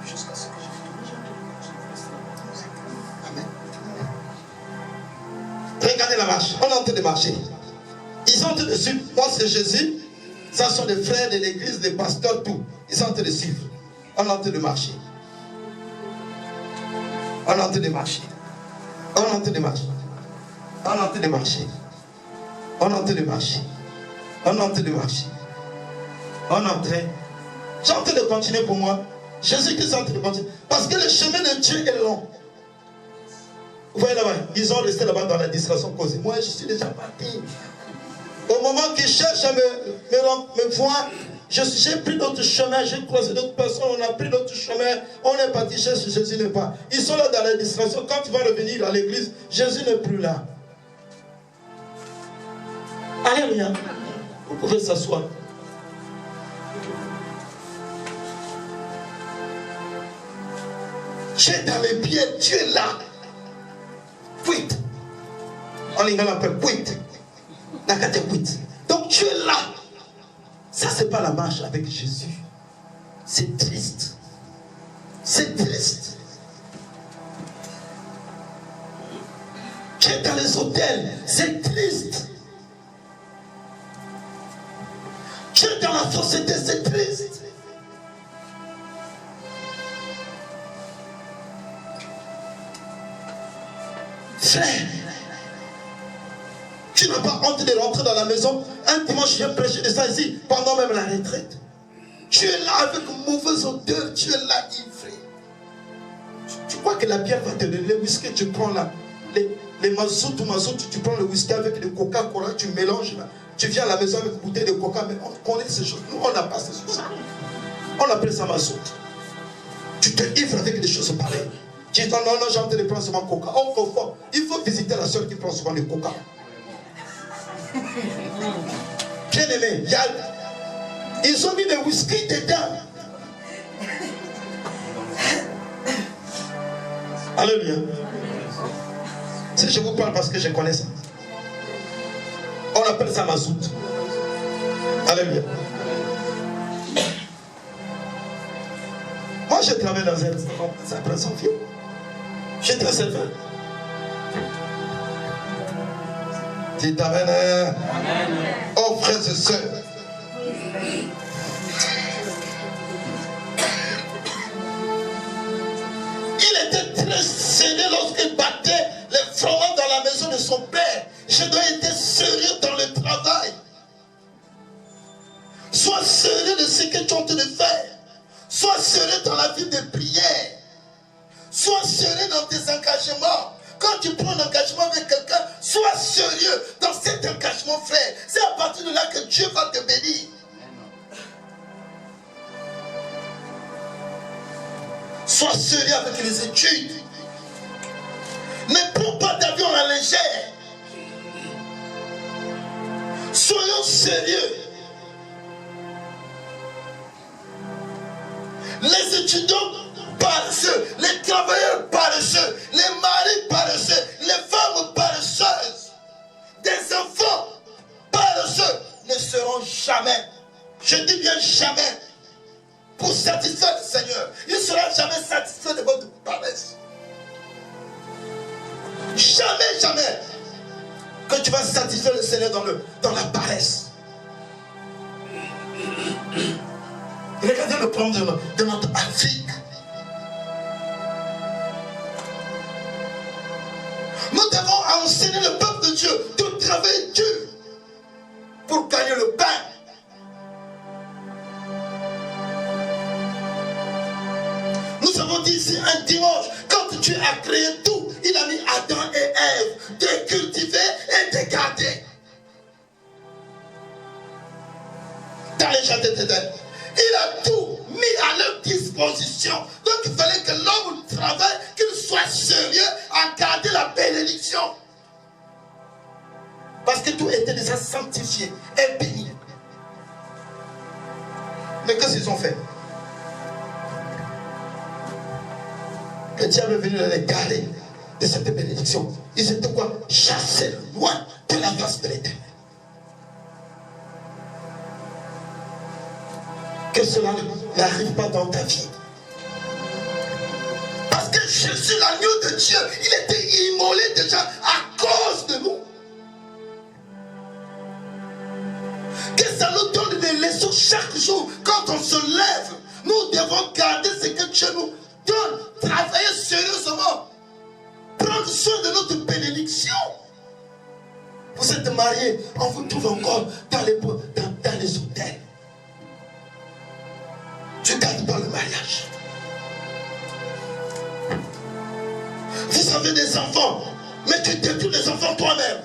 Jusqu'à ce que je finisse, Amen. Regardez la marche. On est en train de marcher. Ils sont en train de suivre. Moi, c'est Jésus. Ça sont des frères de l'église, des pasteurs, tout. Ils sont en train de suivre. On est en train de marcher. On est en train de marcher. On est en train de marcher. On est en train de marcher. On est en train de marcher. On est en train de marcher. On est en train. J'ai en train de continuer pour moi. Jésus-Christ est en train de continuer. Parce que le chemin de Dieu est long. Vous voyez là-bas, ils ont resté là-bas dans la distraction causée. Moi, je suis déjà parti. Au moment qu'ils cherchent à me voir, j'ai pris d'autres chemins, j'ai croisé d'autres personnes, on a pris d'autres chemins, on est parti chercher, Jésus n'est pas. Ils sont là dans la distraction. Quand tu vas revenir à l'église, Jésus n'est plus là. Alléluia. Vous pouvez s'asseoir. Tu es dans les pieds, tu es là. Quit. En lingala on appelle quit. Donc tu es là. Ça, c'est pas la marche avec Jésus. C'est triste. C'est triste. Tu es dans les hôtels. C'est triste. Tu es dans la société. C'est triste. Frère, tu n'as pas honte de rentrer dans la maison. Un dimanche, je viens prêcher de ça ici, pendant même la retraite. Tu es là avec une mauvaise odeur, tu es là ivré. Tu crois que la bière va te donner le whisky, tu prends là, les mazout ou mazout, tu prends le whisky avec le Coca-Cola, tu mélanges là. Tu viens à la maison avec une bouteille de Coca, mais on connaît ces choses. Nous, on n'a pas ces choses. On appelle ça mazout. Tu te ivres avec des choses pareilles. Tu dis non, j'ai envie de prendre souvent Coca. Oh, il faut visiter la soeur qui prend souvent le Coca. Bien aimé, ils ont mis des whisky dedans. Alléluia. Si je vous parle parce que je connais ça. On appelle ça mazout. Alléluia. Moi, je travaille dans un restaurant, ça prend son vieux. J'étais un serveur. Dites Amen. Oh, frères et sœurs. Il était très sérieux lorsqu'il battait les fromages dans la maison de son père. Je dois être sérieux dans le travail. Sois sérieux de ce que tu es en train de faire. Sois sérieux dans la vie de prière. Sois sérieux dans tes engagements. Quand tu prends un engagement avec quelqu'un, sois sérieux dans cet engagement, frère. C'est à partir de là que Dieu va te bénir. Sois sérieux avec les études. Ne prends pas ta vie à la légère. Soyons sérieux. Les étudiants paresseux, les travailleurs paresseux, les maris paresseux, les femmes paresseuses, des enfants paresseux ne seront jamais, je dis bien jamais, pour satisfaire le Seigneur. Il ne sera jamais satisfait de votre paresse. Jamais, jamais que tu vas satisfaire le Seigneur dans la paresse. Regardez le problème de notre Afrique. Nous devons enseigner le peuple de Dieu de travailler dur pour gagner le pain. Nous avons dit ici un dimanche, quand Dieu a créé tout, il a mis Adam et Ève de cultiver et de garder. Dans les jardins d'Éden. Il a tout mis à leur disposition. Donc il fallait que l'homme travaille, qu'il soit sérieux à garder la bénédiction. Parce que tout était déjà sanctifié et béni. Mais qu'est-ce qu'ils ont fait? Le diable est venu les garder de cette bénédiction. Ils étaient quoi? Chassés loin de la face de l'Éternel. que cela n'arrive pas dans ta vie. Parce que Jésus, l'agneau de Dieu, il était immolé déjà à cause de nous. Que ça nous donne des leçons chaque jour. Quand on se lève, nous devons garder ce que Dieu nous donne. Travailler sérieusement. Prendre soin de notre bénédiction. Vous êtes mariés, on vous trouve encore dans les hôtels. Tu gardes pas le mariage. Vous avez des enfants, mais tu détruis les enfants toi-même.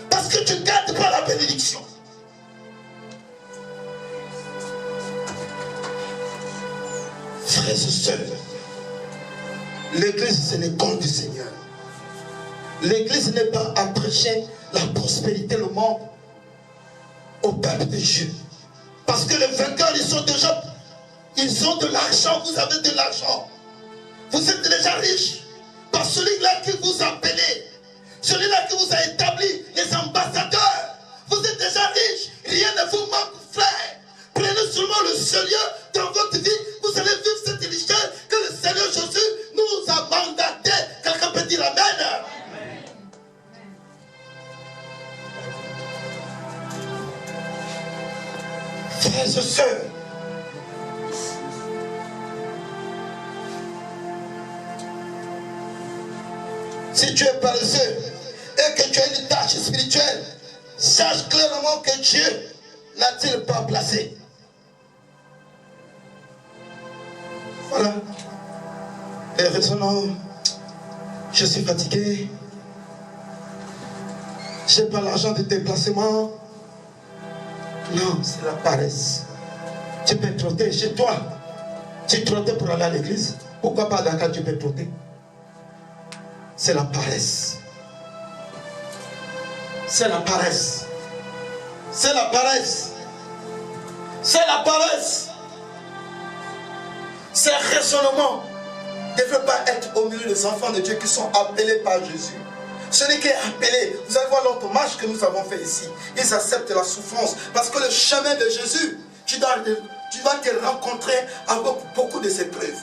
Parce que tu ne gardes pas la bénédiction. Frères et sœurs, l'église, ce n'est compte du Seigneur. L'église n'est pas à prêcher la prospérité, le monde au peuple de Dieu. Parce que les vainqueurs, ils ont de l'argent, vous avez de l'argent. Vous êtes déjà riches. Par celui-là qui vous a appelé, celui-là qui vous a établi, les ambassadeurs. Vous êtes déjà riches. Rien ne vous manque, frère. Prenez seulement le Seigneur dans votre vie. Vous allez vivre cette richesse que le Seigneur Jésus nous a mandaté. Quelqu'un peut dire Amen. Frères et sœurs, si tu es paresseux et que tu as une tâche spirituelle, sache clairement que Dieu n'a-t-il pas placé. Voilà. Et raisonnant, je suis fatigué. Je n'ai pas l'argent de déplacement. Non, c'est la paresse. Tu peux trotter chez toi. Tu trottais pour aller à l'église. Pourquoi pas à Dakar, tu peux trotter? C'est la paresse. C'est la paresse. C'est la paresse. C'est la paresse. Ces raisonnements ne devraient pas être au milieu des enfants de Dieu qui sont appelés par Jésus. Celui qui est appelé, vous allez voir l'autre marche que nous avons fait ici. Ils acceptent la souffrance. Parce que le chemin de Jésus, tu vas te rencontrer avec beaucoup de épreuves.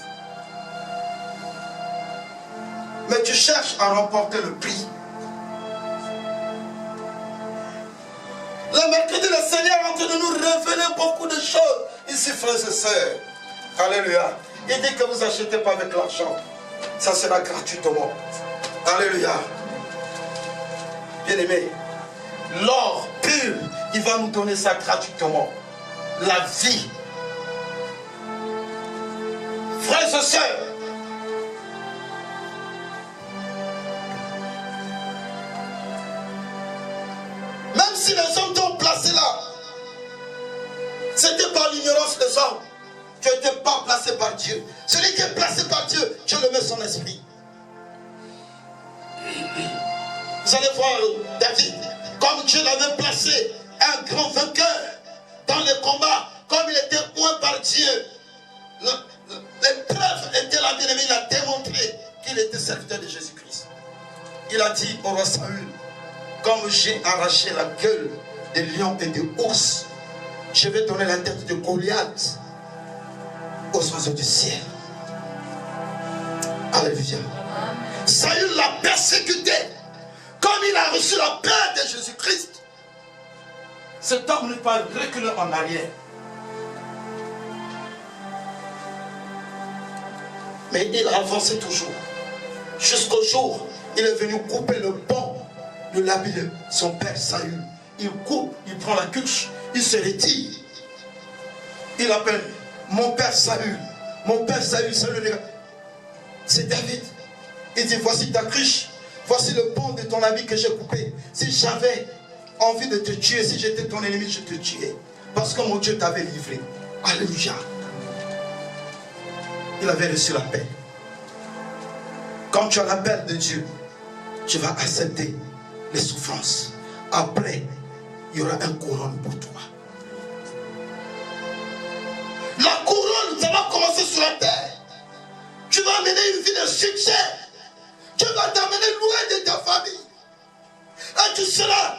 Mais tu cherches à remporter le prix. Le mercredi, le Seigneur est en train de nous révéler beaucoup de choses. Ici, frères et sœurs. Alléluia. Il dit que vous n'achetez pas avec l'argent. Ça sera gratuitement. Alléluia. Bien-aimé, l'or pur, il va nous donner ça gratuitement. La vie. Frères et sœurs, même si les hommes t'ont placé là, c'était par l'ignorance des hommes. Tu n'étais pas placé par Dieu. Celui qui est placé par Dieu, Dieu le met son esprit. Vous allez voir David, comme Dieu l'avait placé, un grand vainqueur dans les combats, comme il était oint par Dieu. L'épreuve était là, bien aimé, il a démontré qu'il était serviteur de Jésus-Christ. Il a dit au roi Saül, comme j'ai arraché la gueule des lions et des ours, je vais donner la tête de Goliath aux oiseaux du ciel. Alléluia. Saül l'a persécuté. Comme il a reçu la paix de Jésus-Christ, cet homme n'est pas reculé en arrière. Mais il a avancé toujours. Jusqu'au jour où il est venu couper le pont de l'habit de son père Saül. Il coupe, il prend la cuche, il se retire. Il appelle mon père Saül. Mon père Saül, c'est David. Il dit, voici ta cruche. Voici le pont de ton habit que j'ai coupé. Si j'avais envie de te tuer, si j'étais ton ennemi, je te tuais. Parce que mon Dieu t'avait livré. Alléluia. Il avait reçu la paix. Quand tu as la paix de Dieu, tu vas accepter les souffrances. Après, il y aura un couronne pour toi. La couronne, ça va commencer sur la terre. Tu vas mener une vie de succès. Tu vas t'amener loin de ta famille. Et tu seras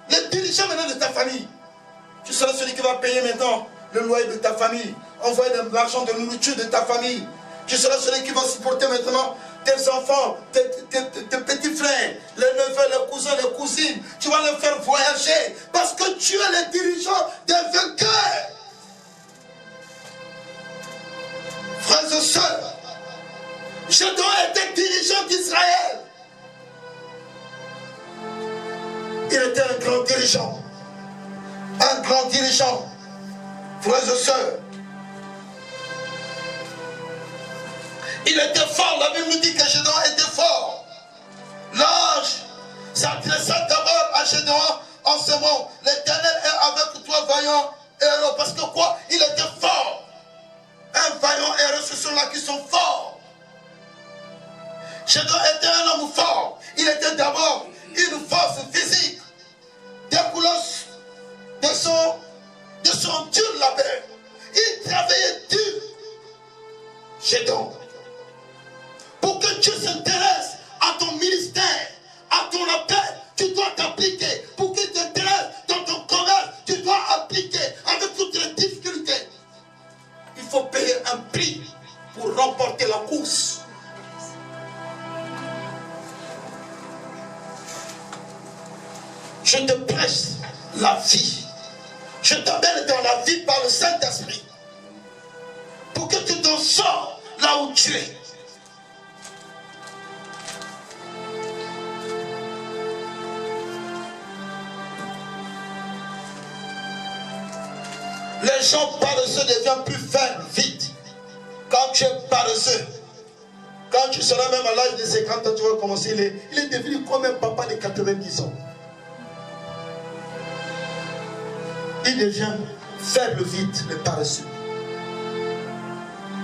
le dirigeant maintenant de ta famille. Tu seras celui qui va payer maintenant le loyer de ta famille, envoyer de l'argent de nourriture de ta famille. Tu seras celui qui va supporter maintenant tes enfants, tes petits frères, les neveux, les cousins, les cousines. Tu vas les faire voyager parce que tu es le dirigeant des vainqueurs. Frères et sœurs, Gédéon était dirigeant d'Israël. Il était un grand dirigeant. Un grand dirigeant. Frères et sœurs, il était fort. La Bible nous dit que Gédéon était fort. L'ange s'adressa d'abord à Gédéon en ce moment. L'Éternel est avec toi, vaillant héros. Parce que quoi? Il était fort. Un vaillant héros, ce sont là qui sont forts. Gédéon était un homme fort. Il était d'abord une force physique, découlant de son dur labeur. Il travaillait dur. Gédéon. Pour que Dieu s'intéresse à ton ministère, à ton appel, tu dois t'appliquer. Pour qu'il t'intéresse dans ton commerce, tu dois appliquer avec toutes les difficultés. Il faut payer un prix pour remporter la course. Je te prêche la vie. Je t'amène dans la vie par le Saint-Esprit. Pour que tu t'en sors là où tu es. Les gens paresseux deviennent plus faibles vite. Quand tu es paresseux, quand tu seras même à l'âge de 50 ans, tu vas commencer. Il est devenu comme un papa de 90 ans. Il devient faible vite, le paresseux.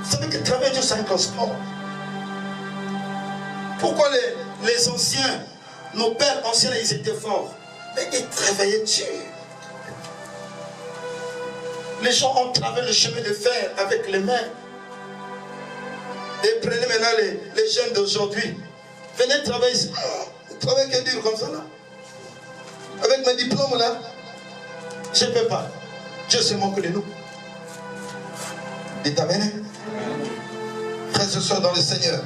Vous savez que travailler dur, c'est un grand sport. Pourquoi les anciens, nos pères anciens, ils étaient forts? Mais ils travaillaient dur. Les gens ont travaillé le chemin de fer avec les mains. Et prenez maintenant les jeunes d'aujourd'hui. Venez travailler ici. Vous travaillez que dur comme ça là. Avec mes diplômes là. Je ne peux pas. Dieu se moque de nous. Dites amen. Frères et sœurs dans le Seigneur.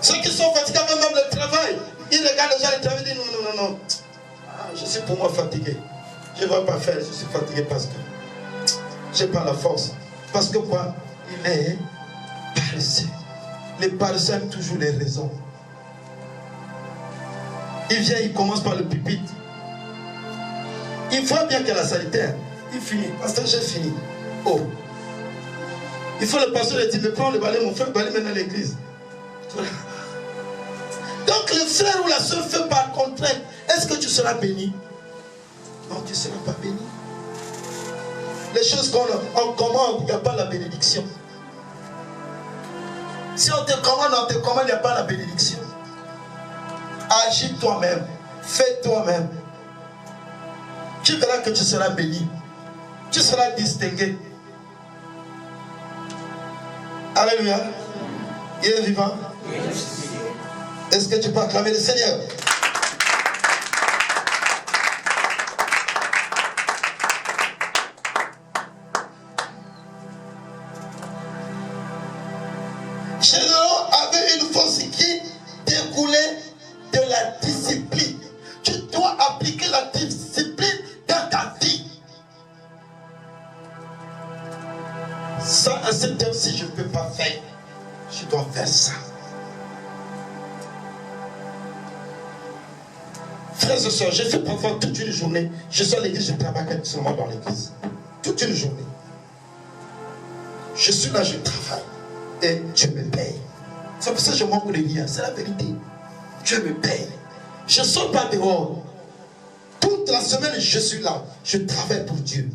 Ceux qui sont fatigués avant même le travail, ils regardent les gens et travaillent et disent non. Je suis pour moi fatigué. Je ne vais pas faire, je suis fatigué parce que je n'ai pas la force. Parce que quoi? Il est paresseux. Les paresseux aiment toujours les raisons. Il vient, il commence par le pupitre. Il voit bien que la sanitaire, il finit. Pasteur, j'ai fini. Oh. Il faut le pasteur lui dire, mais prends le balai, mon frère, balai maintenant l'église. Donc le frère ou la soeur fait par contrainte. Est-ce que tu seras béni? Non, tu ne seras pas béni. Les choses qu'on commande, il n'y a pas la bénédiction. Si on te commande, il n'y a pas la bénédiction. Agis toi-même. Fais toi-même. Tu verras que tu seras béni. Tu seras distingué. Alléluia. Il est vivant. Est-ce que tu peux acclamer le Seigneur? Gédéon avait une force qui découlait de la discipline. Tu dois appliquer la discipline dans ta vie. Ça, à cette heure-ci, je ne peux pas faire. Je dois faire ça. Frères et sœurs, j'ai fait parfois toute une journée. Je suis à l'église, je travaille seulement dans l'église. Toute une journée. Je suis là, je travaille. Et Dieu me paye. C'est pour ça que je manque de rien. C'est la vérité. Dieu me paye. Je ne sors pas dehors. Toute la semaine, je suis là. Je travaille pour Dieu.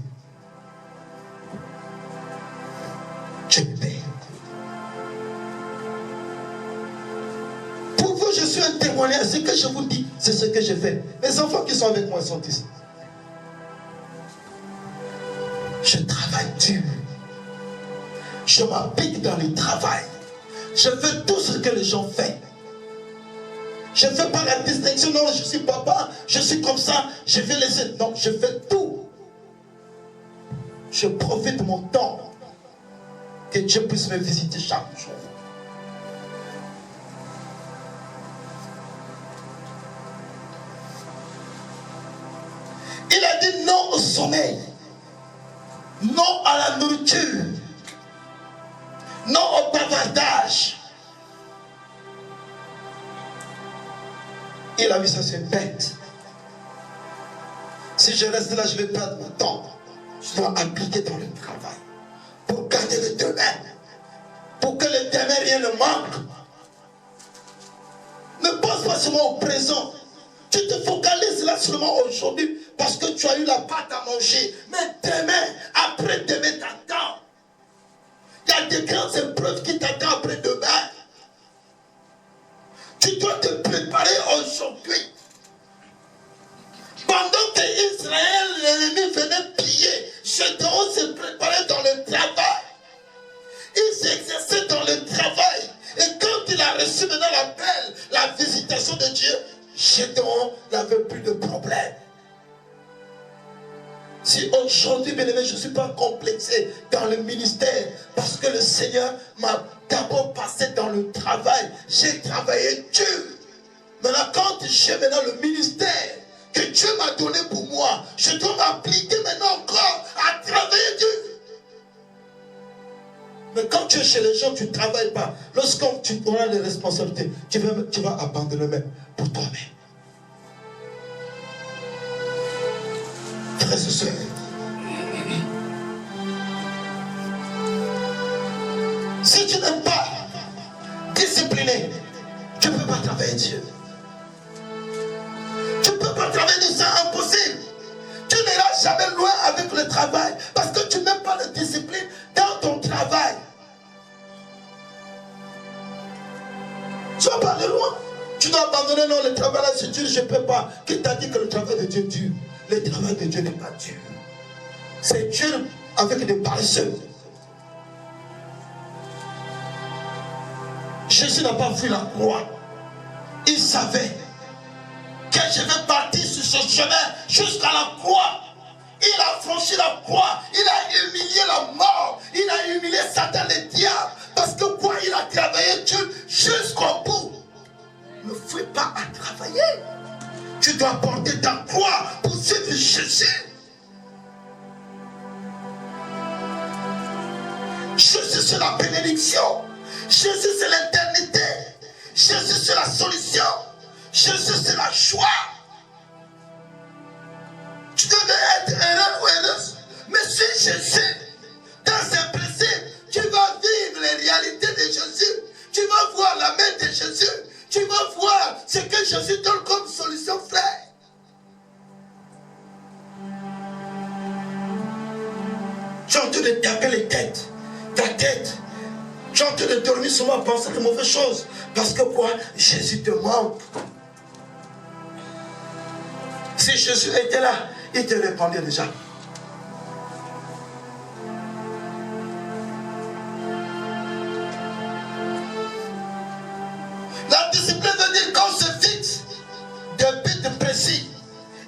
Dieu me paye. Pour vous, je suis un témoignage. Ce que je vous dis, c'est ce que je fais. Les enfants qui sont avec moi sont ici. Je travaille dur. Je m'applique dans le travail. Je fais tout ce que les gens font. Je ne fais pas la distinction, non, je suis papa, je suis comme ça, je vais laisser. Non, je fais tout. Je profite de mon temps. Que Dieu puisse me visiter chaque jour. Il a dit non au sommeil, non à la nourriture, non au bavardage. Il a vu ça, c'est bête. Si je reste là, je vais perdre mon temps. Je dois appliquer dans le travail pour garder le demain, pour que le demain rien ne manque. Ne pense pas seulement au présent. Tu te focalises là seulement aujourd'hui parce que tu as eu la pâte à manger. Mais demain, après-demain t'attend. Il y a des grandes épreuves qui t'attendent après-demain. Tu dois te préparer aujourd'hui. Pendant que Israël, l'ennemi venait piller, Gédéon se préparait dans le travail. Il s'exerçait dans le travail. Et quand il a reçu maintenant l'appel, la visitation de Dieu, Gédéon n'avait plus de problème. Si aujourd'hui, bien aimé, je ne suis pas complexé dans le ministère, parce que le Seigneur m'a d'abord passé dans le travail. J'ai travaillé dur. Maintenant, quand j'ai maintenant le ministère que Dieu m'a donné pour moi, je dois m'appliquer maintenant encore à travailler dur. Mais quand tu es chez les gens, tu ne travailles pas. Lorsqu'on tu auras les responsabilités, tu vas abandonner même pour toi-même. Frères et sœurs, si tu n'es pas discipliné, tu ne peux pas travailler Dieu. Tu ne peux pas travailler Dieu, c'est impossible. Tu n'iras jamais loin avec le travail parce que tu n'as pas de discipline dans ton travail. Tu vas pas aller loin. Tu dois abandonner, non, le travail là c'est dur, je ne peux pas. Qui t'a dit que le travail de Dieu est dur? Le travail de Dieu n'est pas dur. C'est dur avec des paresseux. Jésus n'a pas vu la croix. Il savait que je vais partir sur ce chemin jusqu'à la croix. Il a franchi la croix. Il a humilié la mort. Il a humilié Satan, le diable. Parce que quoi? Il a travaillé Dieu jusqu'au bout. Ne fais pas à travailler. Tu dois porter ta croix pour suivre Jésus. Jésus, c'est la bénédiction. Jésus, c'est l'éternité. Jésus, c'est la solution. Jésus, c'est la joie. Tu devais être heureux ou heureuse. Mais suis Jésus. Dans ses principes, tu vas vivre les réalités de Jésus. Tu vas voir la main de Jésus. Tu vas voir ce que Jésus donne comme solution, frère. Tu es en train de taper les têtes. Ta tête. Tu es en train de dormir sur moi, penser de mauvaises choses. Parce que quoi? Jésus te manque. Si Jésus était là, il te répondait déjà. La discipline veut dire qu'on se fixe des buts précis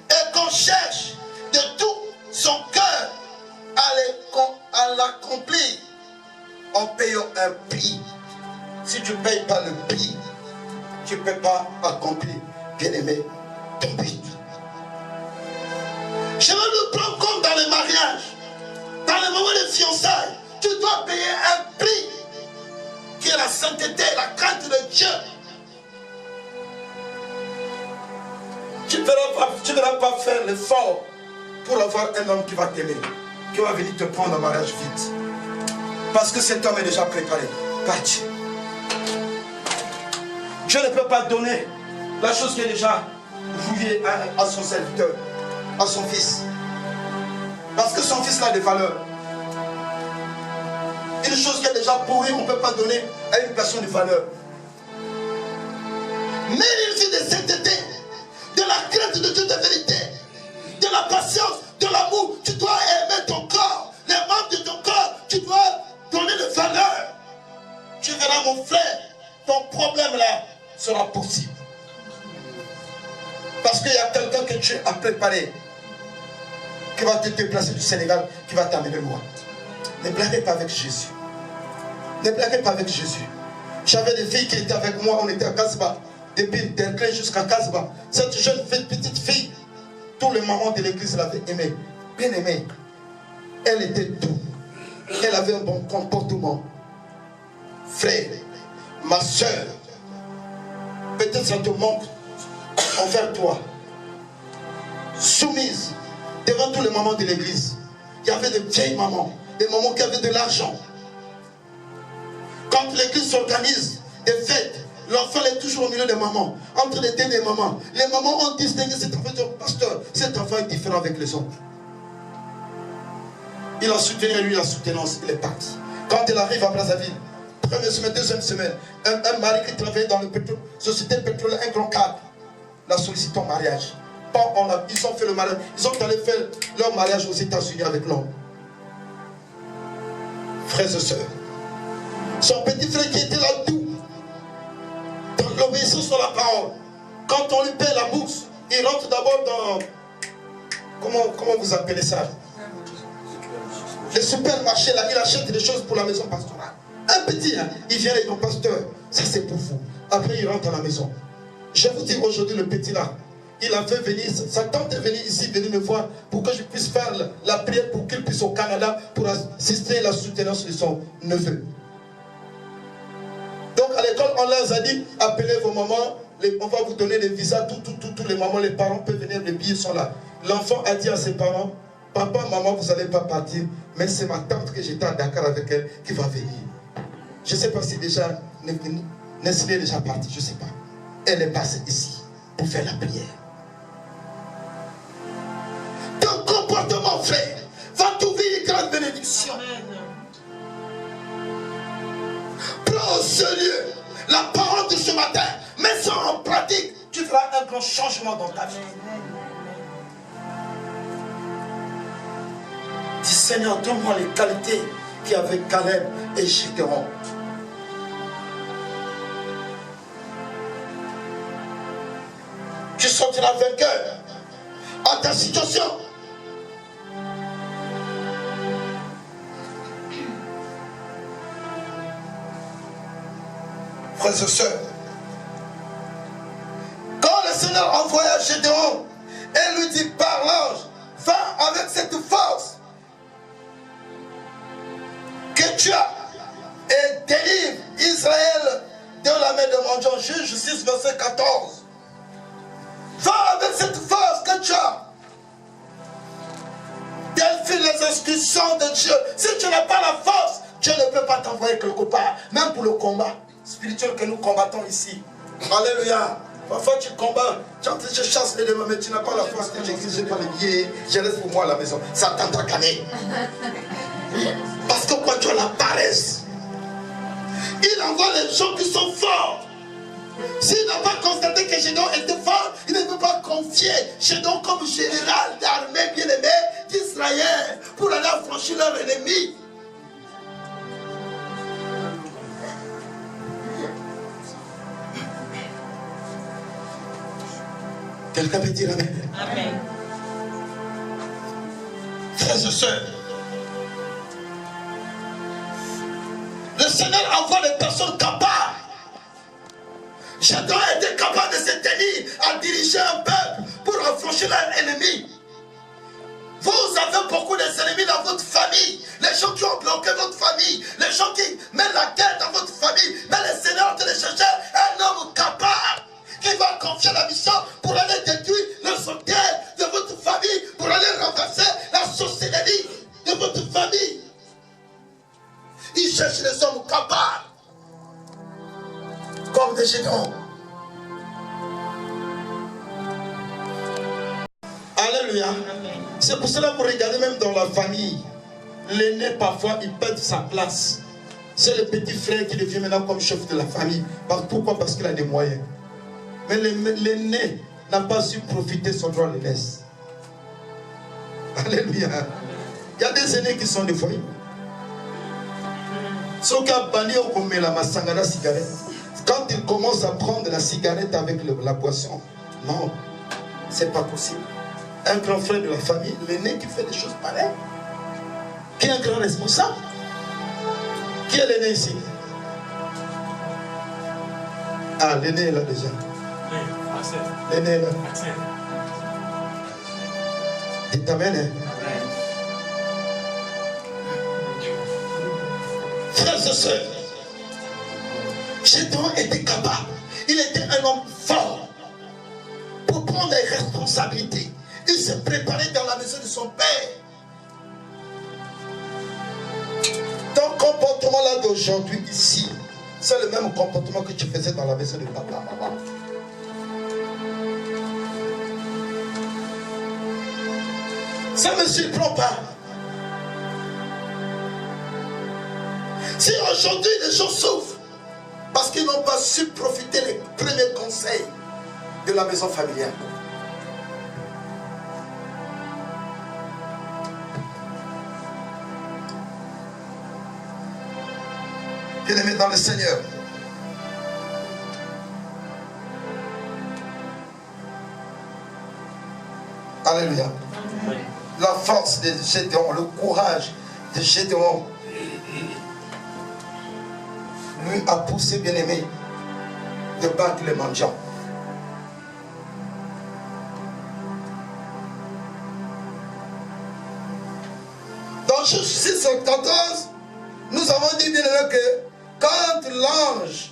et qu'on cherche de tout son cœur à l'accomplir en payant un prix. Si tu ne payes pas le prix, tu ne peux pas accomplir, bien aimé, ton but. Je vais nous prendre comme dans les mariages, dans les moments de fiançailles, tu dois payer un prix qui est la sainteté, la crainte de Dieu. Tu ne devras pas faire l'effort pour avoir un homme qui va t'aimer, qui va venir te prendre en mariage vite. Parce que cet homme est déjà préparé par Dieu. Dieu ne peut pas donner la chose qui est déjà vouée à son serviteur, à son fils. Parce que son fils a des valeurs. Une chose qui est déjà pourrie, on ne peut pas donner à une personne de valeur. Mais une vie de sainteté, de la crainte de Dieu, de vérité, de la patience, de l'amour. Tu dois aimer ton corps, les membres de ton corps. Tu dois donner de valeur. Tu verras, mon frère, ton problème là sera possible. Parce qu'il y a quelqu'un que Dieu a préparé, qui va te déplacer du Sénégal, qui va t'amener loin. Ne blaguez pas avec Jésus. Ne blaguez pas avec Jésus. J'avais des filles qui étaient avec moi, on était à Kasba, depuis Derklé jusqu'à Kasba. Cette jeune petite fille, tous les mamans de l'église l'avaient aimée, bien aimée. Elle était douce. Elle avait un bon comportement. Frère, ma soeur, peut-être ça te manque envers toi. Soumise devant tous les mamans de l'église. Il y avait des vieilles mamans, des mamans qui avaient de l'argent. Quand l'église s'organise, des fêtes, l'enfant est toujours au milieu des mamans, entre les deux des mamans. Les mamans ont distingué cet enfant, pasteur, cet enfant est différent avec les autres. Il a soutenu lui la soutenance, il est parti. Quand elle arrive à Brazzaville, première semaine, deuxième semaine, un mari qui travaillait dans la société pétrolière, un grand cadre, l'a sollicité en mariage. Ils ont fait le mariage, ils ont allé faire leur mariage aux États-Unis avec l'homme. Frères et sœurs, son petit frère qui était là tout, dans l'obéissance à la parole, quand on lui paie la bourse, il rentre d'abord dans, comment vous appelez ça? Le supermarché là, il achète des choses pour la maison pastorale. Un petit, hein, il vient et dit, pasteur, ça c'est pour vous. Après il rentre dans la maison. Je vous dis aujourd'hui, le petit là, il a fait venir, sa tante est venue ici, venir me voir pour que je puisse faire la prière pour qu'il puisse au Canada pour assister à la soutenance de son neveu. Donc à l'école, on leur a dit, appelez vos mamans, on va vous donner des visas, tous les mamans, les parents peuvent venir, les billets sont là. L'enfant a dit à ses parents, papa, maman, vous n'allez pas partir, mais c'est ma tante que j'étais à Dakar avec elle qui va venir. Je ne sais pas si déjà, Nestlé est déjà partie, je ne sais pas. Elle est passée ici pour faire la prière. Ton comportement, frère, va t'ouvrir une grande bénédiction. Prends au sérieux la parole de ce matin, mets ça en pratique, tu feras un grand changement dans ta vie. Dis Seigneur, donne-moi les qualités qu'il y avait avec Caleb et Gédéon. Tu sortiras vainqueur à ta situation. Frères et sœurs, quand le Seigneur envoya Gédéon, elle lui dit par l'ange, va avec cette force que tu as et délivre Israël de la main de mon Dieu. Juge 6, verset 14. Va avec cette force que tu as. Telles furent les instructions de Dieu. Si tu n'as pas la force, Dieu ne peut pas t'envoyer quelque part. Même pour le combat spirituel que nous combattons ici. Alléluia. Parfois tu combats, tu entends, je chasse les démons, mais tu n'as pas la force de l'église, je n'ai pas les billets, je laisse pour moi à la maison. Ça t'a gagné. Parce que quoi, tu as la paresse. Il envoie les gens qui sont forts. S'il n'a pas constaté que Gédéon était fort, il ne peut pas confier Gédéon comme général d'armée bien-aimé d'Israël pour aller affranchir leur ennemi. Quelqu'un peut dire amen. Amen. Frères et sœurs, le Seigneur envoie des personnes capables. Gédéon était capable de se tenir à diriger un peuple pour affranchir leur ennemi. Vous avez beaucoup d'ennemis dans votre famille. Les gens qui ont bloqué votre famille. Les gens qui mettent la tête dans votre famille. Mais le Seigneur te chercher un homme capable qui va confier la mission pour aller détruire le soldat de votre famille, pour aller renverser la sorcellerie de votre famille. Il cherche les hommes capables, comme des Gédéons. Alléluia. C'est pour cela que vous regardez même dans la famille, l'aîné parfois il perd sa place. C'est le petit frère qui devient maintenant comme chef de la famille. Pourquoi? Parce qu'il a des moyens. Mais l'aîné n'a pas su profiter de son droit de l'aise. Alléluia. Il y a des aînés qui sont des foyers. Ceux qui ont banni au commet la masangana cigarette. Quand ils commencent à prendre la cigarette avec la boisson, non. c'est pas possible. Un grand frère de la famille, l'aîné qui fait des choses pareilles, qui est un grand responsable. Qui est l'aîné ici? Ah, l'aîné est là déjà. L'aîné est là. Dites amen. Hein? Frères et sœurs, Gédéon était capable. Il était un homme fort pour prendre des responsabilités. Il se préparait dans la maison de son père. Ton comportement là d'aujourd'hui ici, c'est le même comportement que tu faisais dans la maison de papa, maman. Ça ne me surprend pas. Si aujourd'hui les gens souffrent parce qu'ils n'ont pas su profiter des premiers conseils de la maison familiale. Bien-aimés dans le Seigneur. Alléluia. La force de Gédéon, le courage de Gédéon lui a poussé, bien-aimé, de battre les mendiants. Dans Juge 6:14, nous avons dit, bien-aimé, que quand l'ange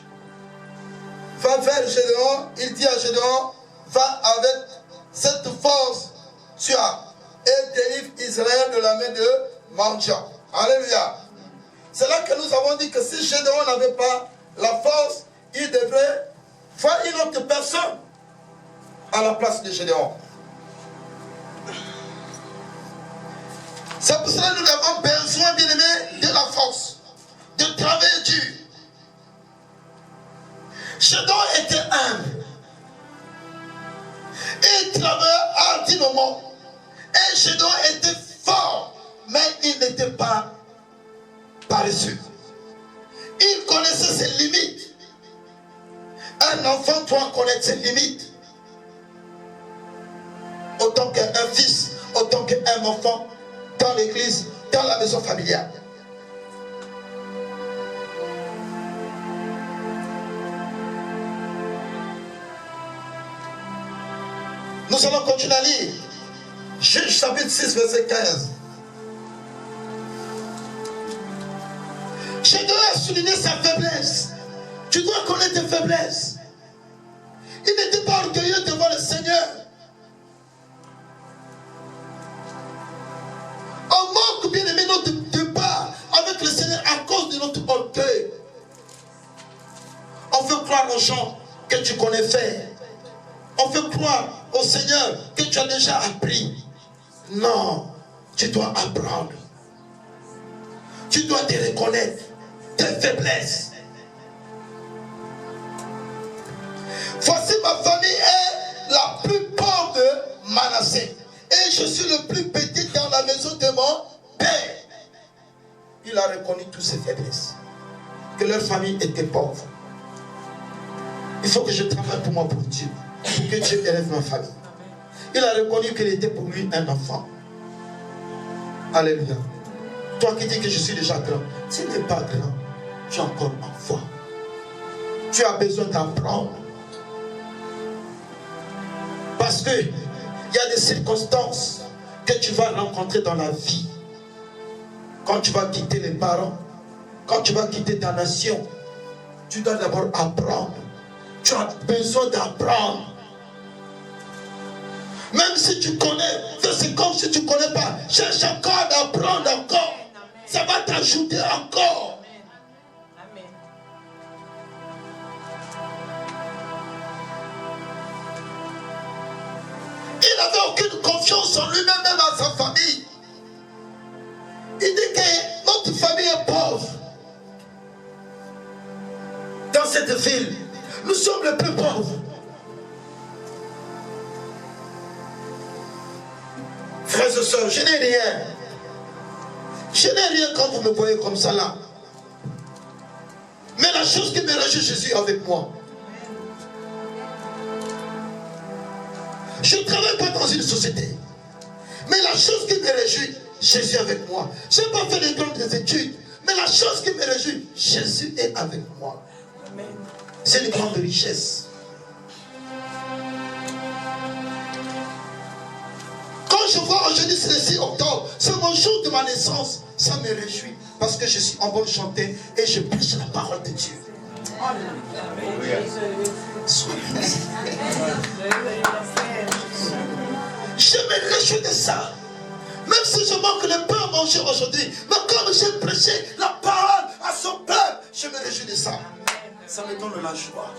va vers Gédéon, il dit à Gédéon, va avec cette force, tu as, et délivre Israël de la main de mendiants. Alléluia. C'est là que nous avons dit que si Gédéon n'avait pas la force, il devrait faire une autre personne à la place de Gédéon. C'est pour cela que nous avons besoin, bien-aimés, de la force, de travailler dur. Gédéon était humble. Il travaillait hardiment. Et Gédéon était fort, mais il n'était pas paresseux. Il connaissait ses limites. Un enfant doit connaître ses limites. Autant qu'un fils, autant qu'un enfant, dans l'église, dans la maison familiale. Nous allons continuer à lire. Juge chapitre 6, verset 15. Gédéon a souligné sa faiblesse. Tu dois connaître tes faiblesses. Il n'était pas orgueilleux devant le Seigneur. On manque, bien aimé, notre débat avec le Seigneur à cause de notre orgueil. On veut croire aux gens que tu connais faire. On veut croire au Seigneur que tu as déjà appris. Non, tu dois apprendre. Tu dois te reconnaître tes faiblesses. Voici ma famille est la plus pauvre de Manassé. Et je suis le plus petit dans la maison de mon père. Il a reconnu toutes ses faiblesses. Que leur famille était pauvre. Il faut que je travaille pour moi, pour Dieu. Pour que Dieu élève ma famille. Il a reconnu qu'il était pour lui un enfant. Alléluia. Toi qui dis que je suis déjà grand, tu n'es pas grand, tu es encore enfant. Tu as besoin d'apprendre. Parce que il y a des circonstances que tu vas rencontrer dans la vie. Quand tu vas quitter les parents, quand tu vas quitter ta nation, tu dois d'abord apprendre. Tu as besoin d'apprendre. Même si tu connais, c'est comme si tu ne connais pas. Cherche encore d'apprendre encore. Ça va t'ajouter encore. Amen. Il n'avait aucune confiance en lui-même, même à sa famille. Il dit que notre famille est pauvre. Dans cette ville, nous sommes les plus pauvres. Frères et sœurs, je n'ai rien. Je n'ai rien quand vous me voyez comme ça là. Mais la chose qui me réjouit, Jésus est avec moi. Je ne travaille pas dans une société. Mais la chose qui me réjouit, Jésus est avec moi. Je n'ai pas fait de grandes études. Mais la chose qui me réjouit, Jésus est avec moi. C'est une grande richesse. Quand je vois aujourd'hui, c'est le 6 octobre, c'est mon jour de ma naissance, ça me réjouit. Parce que je suis en bonne santé et je prêche la parole de Dieu. Je me réjouis de ça. Même si je manque le pain à manger aujourd'hui, mais comme j'ai prêché la parole à son peuple, je me réjouis de ça. Ça me donne la joie.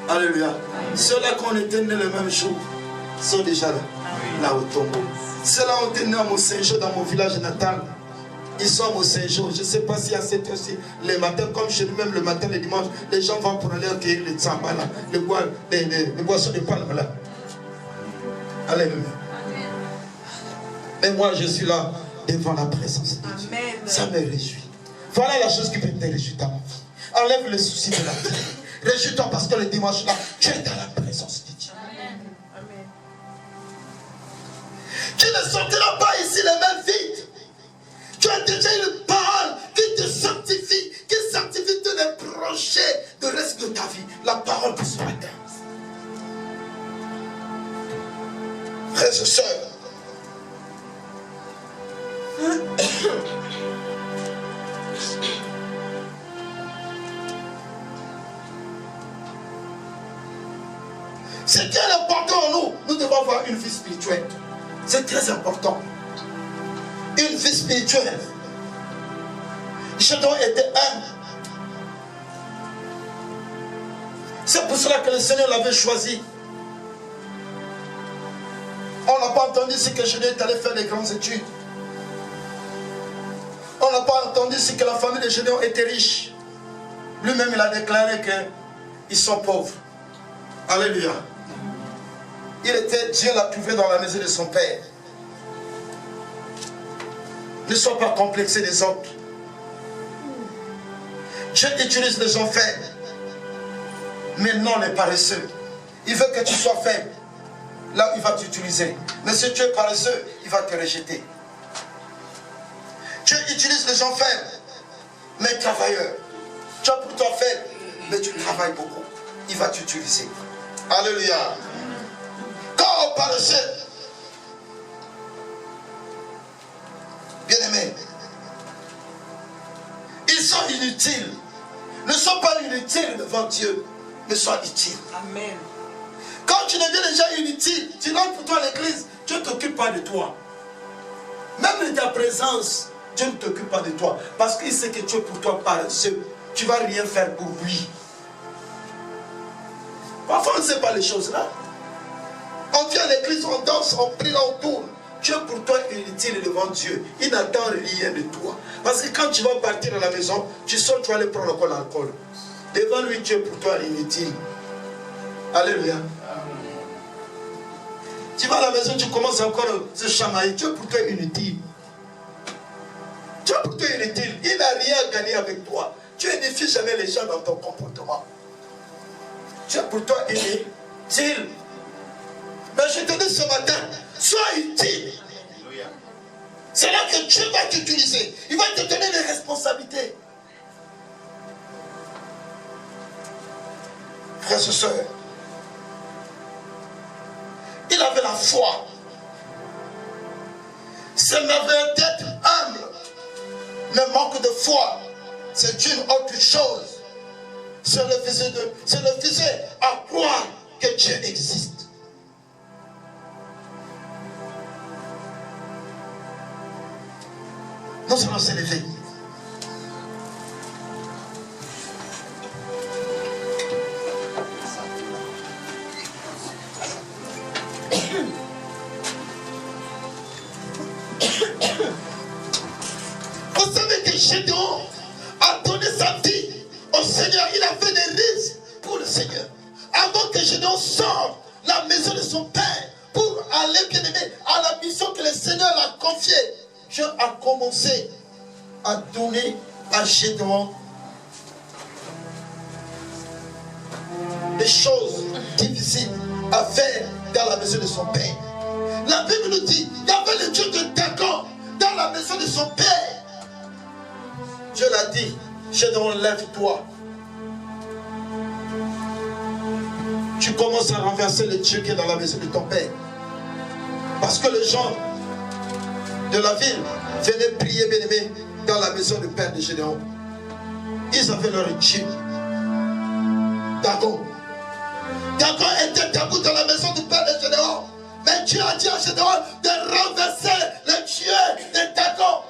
Alléluia. Ceux-là qu'on était nés le même jour sont déjà là, là au tombeau. Ceux-là ont été nés à Mosséjo, dans mon village natal. Ils sont à Mosséjo. Je ne sais pas si à cette heure-ci, les matins, comme chez nous, même le matin, le dimanche, les gens vont pour aller accueillir les tsamba là, les boissons de palme là. Alléluia. Mais moi, je suis là devant la présence de Dieu. Ça me réjouit. Voilà la chose qui peut te réjouir dans ma vie. Enlève le souci de la vie. Réjouis-toi parce que le dimanche là, tu es dans la présence de Dieu. Amen. Tu ne sortiras pas ici les mains vides. Tu as déjà une parole qui te sanctifie, qui sanctifie tous les projets de reste de ta vie. La parole de ce matin. Frères et sœurs, c'est très important en nous. Nous devons avoir une vie spirituelle. C'est très important. Une vie spirituelle. Je dois être humble. C'est pour cela que le Seigneur l'avait choisi. On n'a pas entendu ce que Gédéon est allé faire des grandes études. On n'a pas entendu ce que la famille de Gédéon était riche. Lui-même, il a déclaré qu'ils sont pauvres. Alléluia. Dieu l'a trouvé dans la maison de son père. Ne sois pas complexé des autres. Dieu utilise les gens faibles, mais non les paresseux. Il veut que tu sois faible. Là, il va t'utiliser. Mais si tu es paresseux, il va te rejeter. Dieu utilise les gens faibles, mais travailleurs. Tu es pour toi faible, mais tu travailles beaucoup. Il va t'utiliser. Alléluia. Quand on paresseux, bien-aimés, ils sont inutiles. Ne sont pas inutiles devant Dieu, mais sont utiles. Amen. Quand tu deviens déjà inutile, tu rentres pour toi à l'église, Dieu ne t'occupe pas de toi. Même de ta présence, Dieu ne t'occupe pas de toi. Parce qu'il sait que tu es pour toi paresseux. Tu ne vas rien faire pour lui. Parfois on ne sait pas les choses là. On vient à l'église, on danse, on prie, là, on tourne. Tu es pour toi inutile devant Dieu. Il n'attend rien de toi. Parce que quand tu vas partir à la maison, tu sors, tu vas aller prendre encore l'alcool. Devant lui, tu es pour toi inutile. Alléluia. Tu vas à la maison, tu commences encore à se chamailler. Tu es pour toi inutile. Tu es pour toi inutile. Il n'a rien à gagner avec toi. Tu n'édifies jamais les gens dans ton comportement. Tu es pour toi inutile. Mais je te dis ce matin, sois utile. C'est là que Dieu va t'utiliser. Il va te donner des responsabilités. Frères et sœurs, il avait la foi. C'est merveilleux d'être humble. Le manque de foi, c'est une autre chose. C'est le faisait à croire que Dieu existe. Nous allons s'élever. Vous savez que Gédéon a donné sa vie au Seigneur. Il a fait des risques pour le Seigneur. Avant que Gédéon sorte la maison de son père pour aller, bien aimé, à la mission que le Seigneur l'a confiée, Dieu a commencé à donner à Gédéon des choses difficiles a fait dans la maison de son père. La Bible nous dit, il y avait le Dieu de Dagon dans la maison de son père. Dieu l'a dit, Gédéon, lève-toi. Tu commences à renverser le Dieu qui est dans la maison de ton père. Parce que les gens de la ville venaient prier, bien-aimés, dans la maison du père de Gédéon. Ils avaient leur Dieu. Dagon. Dagon était debout dans la maison du père de Gédéon. Mais Dieu a dit à Gédéon de renverser le Dieu de Dagon.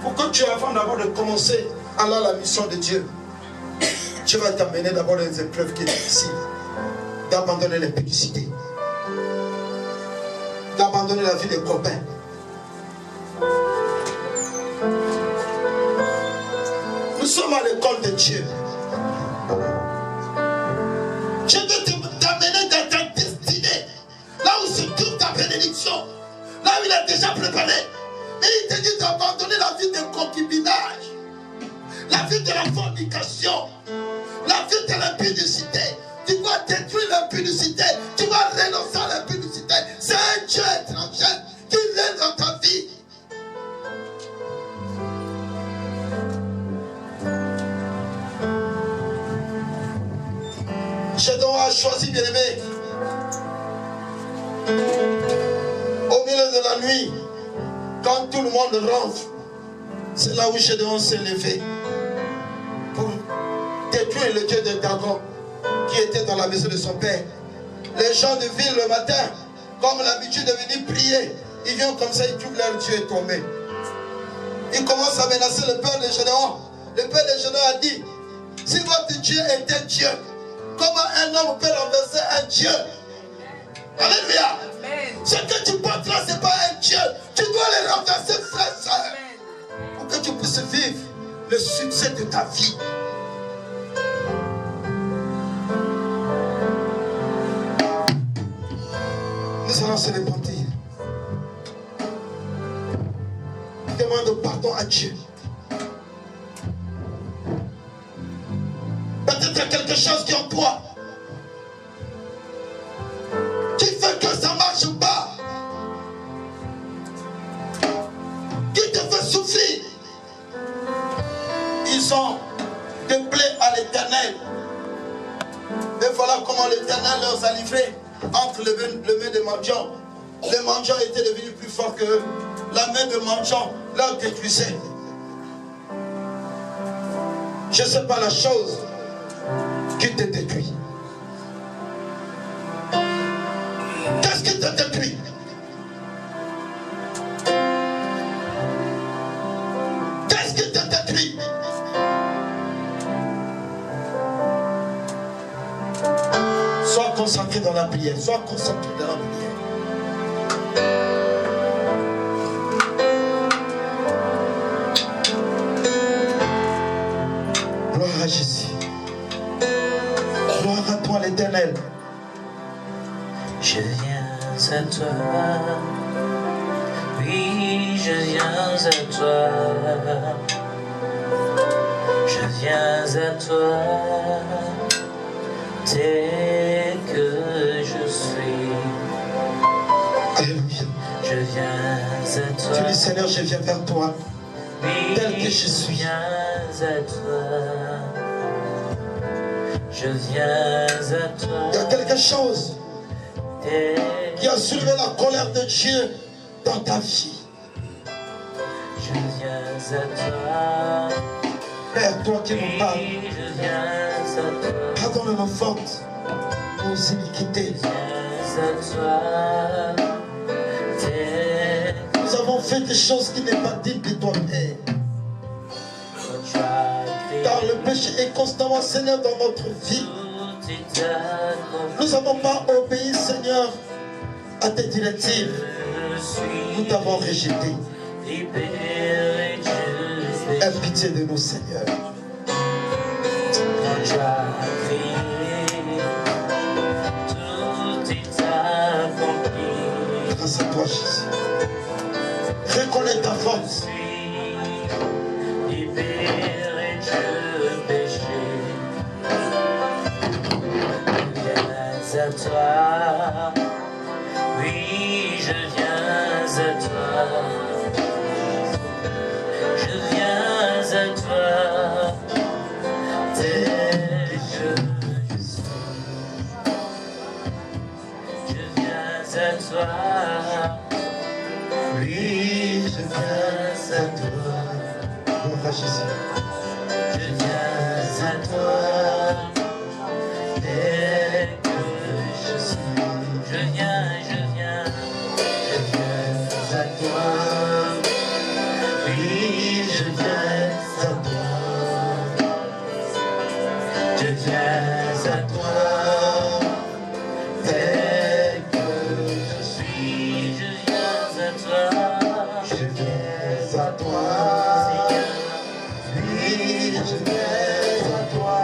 Pour que tu avant d'abord de commencer à la mission de Dieu, Dieu va t'amener d'abord dans des épreuves qui sont difficiles. D'abandonner les publicités. D'abandonner la vie des copains. Nous sommes à l'école de Dieu. Dieu veut t'amener dans ta destinée. Là où se trouve ta bénédiction. Là où il a déjà préparé. Et il te dit d'abandonner la vie de concubinage. La vie de la fornication. La vie de l'impudicité. Tu vas détruire l'impudicité. Tu vas renoncer à l'impudicité. C'est un Dieu étranger qui vient dans ta vie. Gédéon a choisi, bien-aimé, au milieu de la nuit, quand tout le monde rentre, c'est là où Gédéon s'est levé pour détruire le Dieu de Dagon qui était dans la maison de son père. Les gens de ville le matin, comme l'habitude de venir prier, ils viennent comme ça, ils trouvent leur Dieu est tombé. Ils commencent à menacer le père de Gédéon. Le père de Gédéon a dit, si votre Dieu était Dieu, comment un homme peut renverser un Dieu? Alléluia. Ce que tu portes là, ce n'est pas un Dieu. Tu dois les renverser, frère, soeur, pour que tu puisses vivre le succès de ta vie. Nous allons se repentir. Demande pardon à Dieu. Peut-être quelque chose qui est en toi qui fait que ça ne marche pas, qui te fait souffrir. Ils ont des plaies à l'Éternel. Et voilà comment l'Éternel leur a livré entre les mains des mendiants. Les mendiants étaient devenus plus forts que eux. La main de mendiants leur détruisait. Je ne sais pas la chose qui te détruit. Qu'est-ce qui te détruit? Qu'est-ce qui te détruit? Sois concentré dans la prière. Sois concentré dans la prière. Gloire à Jésus. Gloire à toi l'Éternel. Je viens à toi. Oui, je viens à toi. Je viens à toi. Tel que je suis. Alléluia. Je viens à toi. Tu dis Seigneur, je viens vers toi. Oui, Tel que je suis. viens à toi. Je viens à toi. Il y a quelque chose qui a soulevé la colère de Dieu dans ta vie. Je viens à toi. Père, toi qui nous parles, Oui, je viens à toi. pardonne nos fautes, nos iniquités. Je viens à toi. Nous avons fait des choses qui n'est pas dignes de toi, Père. Car le péché est constamment, Seigneur, dans notre vie. Nous n'avons pas obéi, Seigneur, à tes directives. Nous t'avons rejeté. Aie pitié de nous, Seigneur. Grâce à toi, Jésus. Reconnais ta force. à toi. Oui, je viens à toi. Je viens à toi. Tel que je suis. Je viens à toi. Oui, je viens à toi. Gloire à Jésus. Je viens à toi. Tel que je suis. Je viens à toi. Oui, je viens à toi. Je viens à toi. Tel que je suis. Je viens à toi. Je viens à toi. Oui, je viens à toi.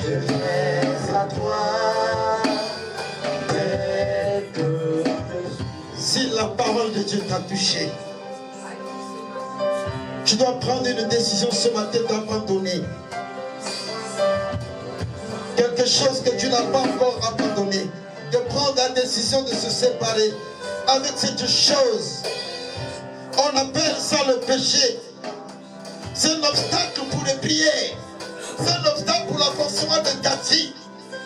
Je viens à toi. Tel que je suis. Si la parole de Dieu t'a touché, tu dois prendre une décision ce matin d'abandonner quelque chose que tu n'as pas encore abandonné, de prendre la décision de se séparer avec cette chose. On appelle ça le péché. C'est un obstacle pour les prières. C'est un obstacle pour l'avancement de ta vie.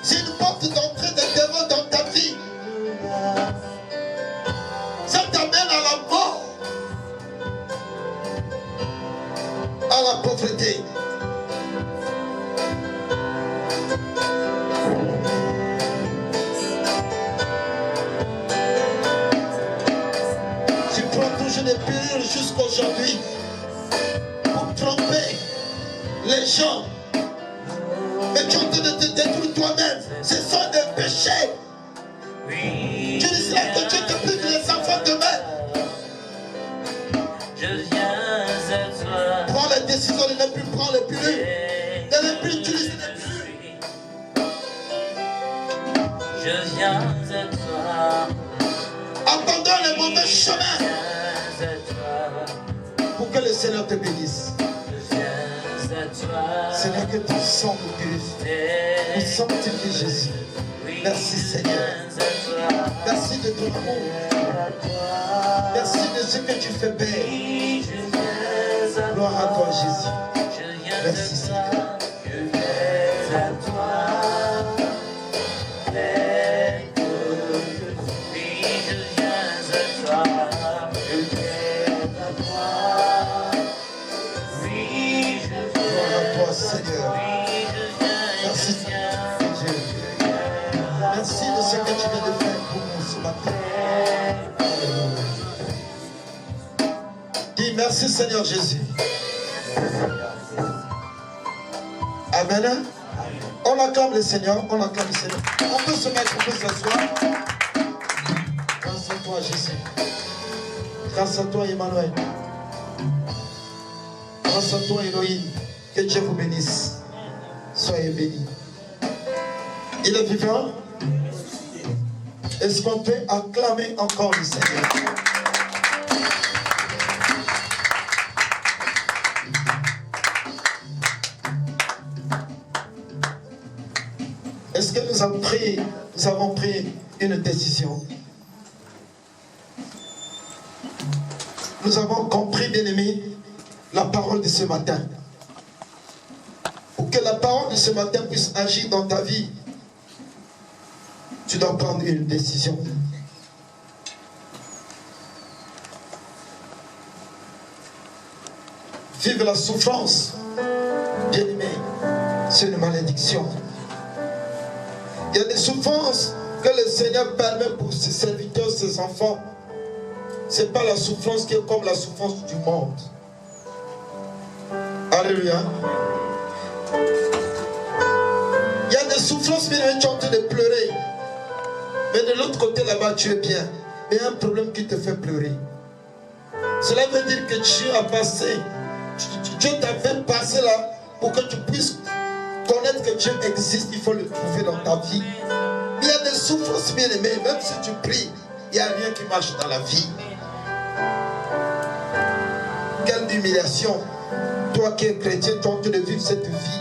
C'est une porte d'entrée de démons dans ta vie. Ça t'amène à la mort, à la pauvreté. Tu prends toujours des pilules jusqu'aujourd'hui pour tromper les gens. Mais tu es en train de te détruire toi-même. Ce sont des péchés. Oui, Tu dis là que Dieu te prive les enfants demain. je viens à toi. Prends la décision de ne plus prendre les pilules, de ne plus utiliser les pilules. Je viens à toi. Abandonne les mauvais Je chemins viens à toi. pour que le Seigneur te bénisse. Je viens à toi. Seigneur, que ton sang nous purifie. Nous sanctifie Jésus. Oui, Merci, Seigneur. je viens à toi. Merci de ton amour. Merci de ce que tu fais, Père. Oui, je viens à Gloire à toi, Jésus. Je viens Merci, à Seigneur. toi. Je viens à toi. Tel que je suis, je viens à toi. Je viens à toi. Oui, je Gloire à viens. toi, Seigneur. Oui, je viens. Merci, Dieu. Merci de ce que tu viens de faire pour nous ce matin. Dis merci, Seigneur Jésus. Amen. On acclame le Seigneur. On acclame le Seigneur. On peut se mettre, on peut s'asseoir. Grâce à toi, Jésus. Grâce à toi, Emmanuel. Grâce à toi, Elohim. Que Dieu vous bénisse. Soyez bénis. Il est vivant. Est-ce qu'on peut acclamer encore le Seigneur? Est-ce que nous avons pris une décision? Nous avons compris, bien-aimés, la parole de ce matin. Pour que la parole de ce matin puisse agir dans ta vie, tu dois prendre une décision. Vivre la souffrance, bien-aimé, c'est une malédiction. Il y a des souffrances que le Seigneur permet pour ses serviteurs, ses enfants. Ce n'est pas la souffrance qui est comme la souffrance du monde. Alléluia. Il y a des souffrances, bien tu es en train de pleurer. Mais de l'autre côté là-bas, tu es bien. Mais il y a un problème qui te fait pleurer. Cela veut dire que Dieu a passé. Dieu t'a fait passer là pour que tu puisses connaître que Dieu existe. Il faut le trouver dans ta vie. Mais il y a des souffrances, bien aimées. Même si tu pries, il n'y a rien qui marche dans la vie. Quelle humiliation. Toi qui es chrétien, tu es en train de vivre cette vie.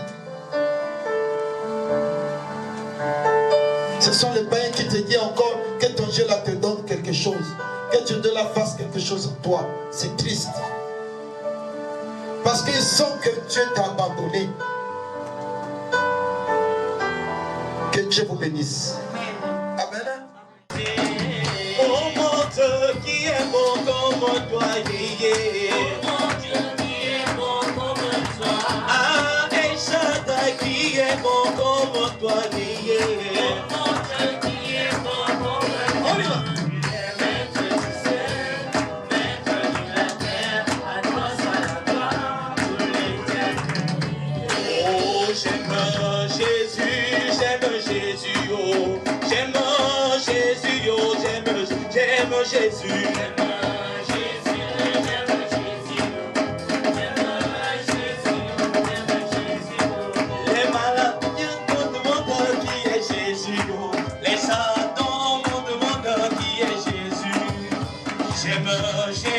sont les païens qui te disent encore que ton Dieu là te donne quelque chose. Que Dieu de la fasse quelque chose en toi. C'est triste. Parce qu'ils sentent que Dieu t'a abandonné. Que Dieu vous bénisse. Amen. Oh mon Dieu qui est bon comme toi, yé. Oh mon Dieu qui est bon comme toi. Ah, El Shaddai qui est bon comme toi, yé. Oh mon Dieu qui est bon comme toi. On y va. Maître du ciel, maître de la terre, à toi soit la gloire pour l'éternité. Oh, j'aime Jésus, oh, j'aime Jésus, oh, j'aime Jésus. Les malades me demandent qui est Jésus, oh. Les satans me demandent qui est Jésus. J'aime Jésus.